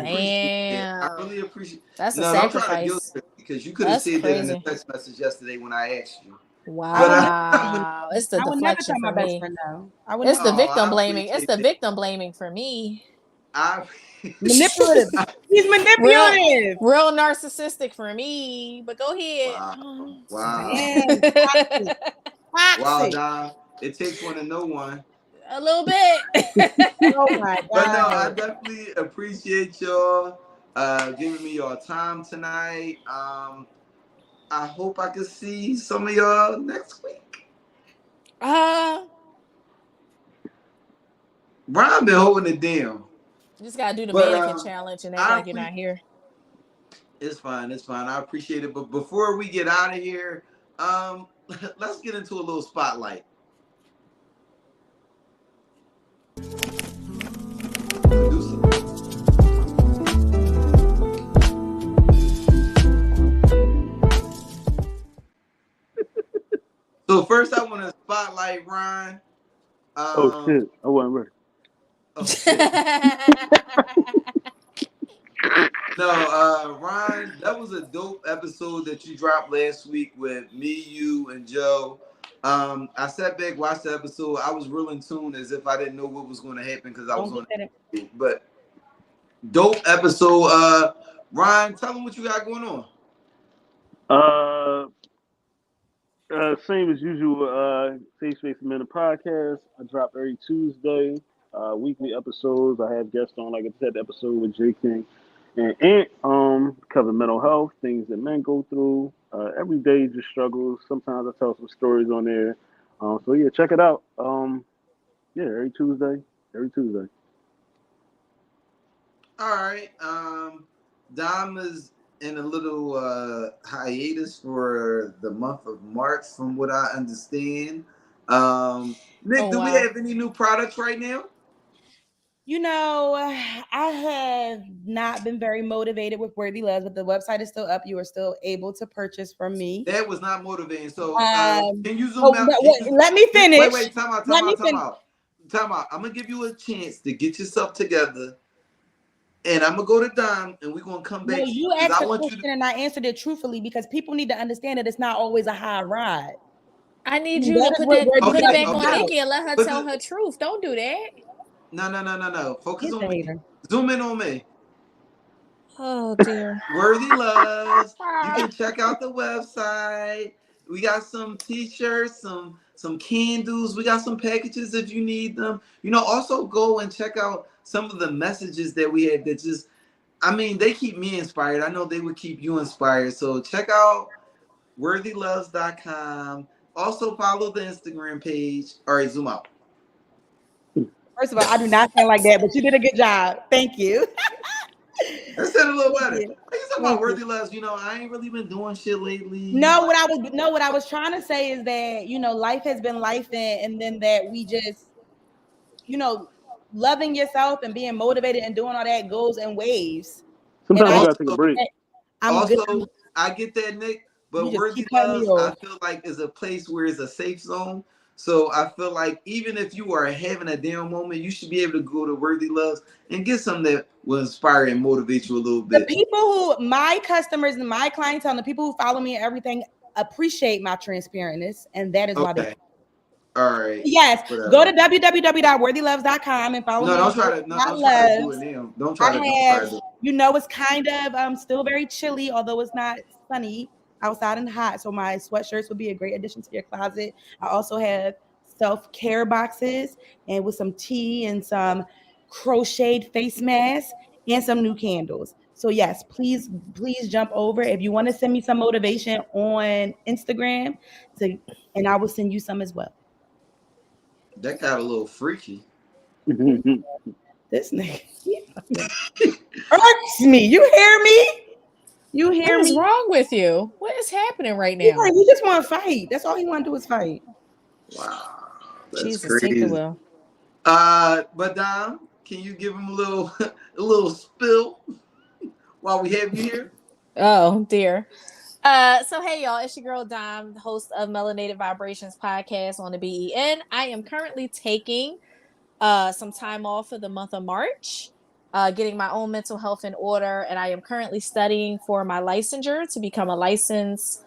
Speaker 2: really appreciate it.
Speaker 3: That's a sacrifice.
Speaker 2: Because you could have said that in the text message yesterday when I asked you.
Speaker 3: Wow, it's the deflection for me. It's the victim blaming. It's the victim blaming for me.
Speaker 4: Manipulative. He's manipulative.
Speaker 3: Real narcissistic for me, but go ahead.
Speaker 2: Wow.
Speaker 4: Man, toxic.
Speaker 2: Wow, Dom. It takes one to know one.
Speaker 3: A little bit.
Speaker 4: Oh my God.
Speaker 2: But no, I definitely appreciate y'all giving me your time tonight. I hope I can see some of y'all next week. Ron been holding it down.
Speaker 3: You just gotta do the mannequin challenge and act like you're not here.
Speaker 2: It's fine. It's fine. I appreciate it. But before we get out of here, let's get into a little spotlight. So first, I want to spotlight Ron.
Speaker 5: Oh shit! I wasn't ready.
Speaker 2: Oh, shit. No, Ron, that was a dope episode that you dropped last week with me, you, and Joe. I sat back, watched the episode. I was real in tune, as if I didn't know what was going to happen because I was on it. But dope episode. Ron, tell them what you got going on.
Speaker 5: Same as usual. Safe Space Minute podcast. I drop every Tuesday. Weekly episodes. I have guests on, like I said, the episode with J King and Ant. Cover mental health, things that men go through. Every day, just struggles. Sometimes I tell some stories on there. So yeah, check it out. Every Tuesday.
Speaker 2: All right. Dom is in a little hiatus for the month of March, from what I understand. Nick, do we have any new products right now?
Speaker 4: You know, I have not been very motivated with Worthy Loves, but the website is still up. You are still able to purchase from me.
Speaker 2: That was not motivating. So can you zoom out?
Speaker 4: Let me finish.
Speaker 2: Wait, time out. I'm gonna give you a chance to get yourself together, and I'm gonna go to Dom, and we're gonna come back.
Speaker 4: No, you asked a question and I answered it truthfully because people need to understand that it's not always a high ride.
Speaker 3: I need you to put it back on Nikki and let her tell her truth. Don't do that.
Speaker 2: No. Focus on me. Zoom in on me.
Speaker 3: Oh dear.
Speaker 2: Worthy Loves. You can check out the website. We got some t-shirts, some candles. We got some packages if you need them. Also go and check out some of the messages that we had that just, they keep me inspired. I know they would keep you inspired. So check out worthyloves.com. Also follow the Instagram page. All right, zoom out.
Speaker 4: First of all, I do not sound like that, but you did a good job. Thank you.
Speaker 2: That said a little better. You talking about Worthy Loves? I ain't really been doing shit lately.
Speaker 4: No, what I was trying to say is that life has been life, and then that we just, loving yourself and being motivated and doing all that goes in waves.
Speaker 5: Sometimes you gotta take a break.
Speaker 2: I get that, Nick. But Worthy Loves, I feel like, is a place where it's a safe zone. So I feel like even if you are having a down moment, you should be able to go to Worthy Loves and get something that will inspire and motivate you a little bit.
Speaker 4: The people my customers and my clientele, and the people who follow me and everything, appreciate my transparentness, and that is why they.
Speaker 2: All right.
Speaker 4: Yes.
Speaker 2: Whatever.
Speaker 4: Go to www.worthyloves.com and follow me.
Speaker 2: Don't try to do it now. Don't try to.
Speaker 4: It's kind of still very chilly, although it's not sunny outside and hot. So my sweatshirts would be a great addition to your closet. I also have self-care boxes and with some tea and some crocheted face masks and some new candles. So yes, please jump over. If you want to send me some motivation on Instagram, and I will send you some as well.
Speaker 2: That got a little freaky.
Speaker 4: This nigga irks me. You hear me?
Speaker 3: What is wrong with you? What is happening right now?
Speaker 4: He just want to fight. That's all he want to do is fight.
Speaker 2: Wow. That's
Speaker 3: Jesus,
Speaker 2: crazy.
Speaker 3: take the will.
Speaker 2: But Dom, can you give him a little spill while we have you here?
Speaker 3: Oh dear. So hey y'all, it's your girl Dom, the host of Melanated Vibrations podcast on the BEN. I am currently taking some time off for the month of March, getting my own mental health in order, and I am currently studying for my licensure to become a licensed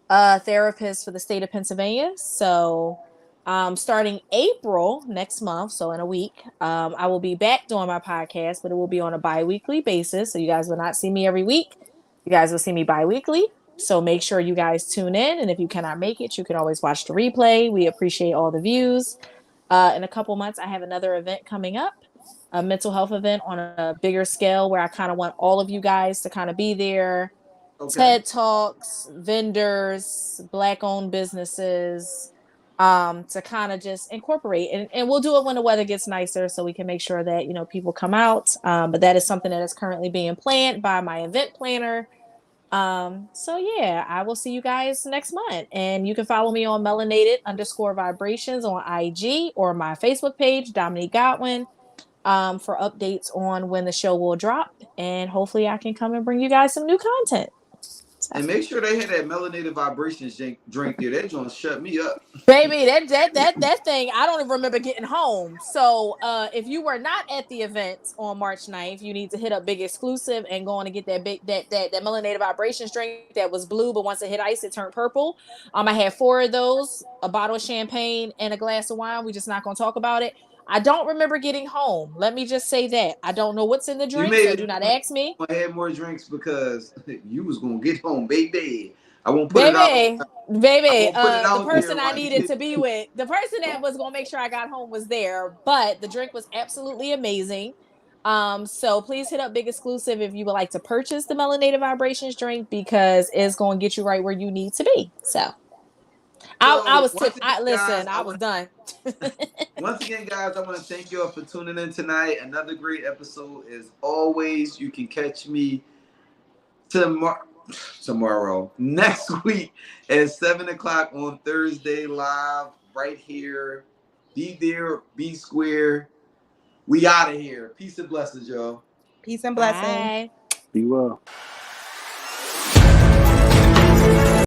Speaker 3: therapist for the state of Pennsylvania. So Starting April next month, so in a week, I will be back doing my podcast, but it will be on a bi-weekly basis. So you guys will not see me every week. You guys will see me bi-weekly. So make sure you guys tune in. And if you cannot make it, you can always watch the replay. We appreciate all the views. In a couple months, I have another event coming up, a mental health event on a bigger scale where I kind of want all of you guys to kind of be there.
Speaker 2: Okay.
Speaker 3: TED Talks, vendors, Black-owned businesses, to kind of just incorporate. And we'll do it when the weather gets nicer so we can make sure that, you know, people come out. But that is something that is currently being planned by my event planner. So yeah, I will see you guys next month. And you can follow me on melanated_vibrations on IG or my Facebook page, Dominique Godwin, for updates on when the show will drop. And hopefully I can come and bring you guys some new content.
Speaker 2: And make sure they had that melanated vibrations drink there. That joint shut me up.
Speaker 3: Baby, that thing, I don't even remember getting home. So if you were not at the event on March 9th, you need to hit up Big Exclusive and go on and get that melanated vibrations drink that was blue, but once it hit ice, it turned purple. I had 4 of those, a bottle of champagne and a glass of wine. We just not gonna talk about it. I don't remember getting home. Let me just say that. I don't know what's in the drink, so do not ask me.
Speaker 2: I had more drinks because you was gonna get home, baby. I won't put it out.
Speaker 3: Baby, the person I needed to be with, the person that was gonna make sure I got home was there, but the drink was absolutely amazing. So please hit up Big Exclusive if you would like to purchase the melanated vibrations drink because it's gonna get you right where you need to be. So I was tipped. I was done.
Speaker 2: Once again, guys, I want to thank you all for tuning in tonight. Another great episode as always. You can catch me tomorrow, next week at 7 o'clock on Thursday live right here. Be there, be square. We out of here. Peace and blessings, y'all.
Speaker 4: Peace and blessings.
Speaker 3: Bye.
Speaker 5: Be well.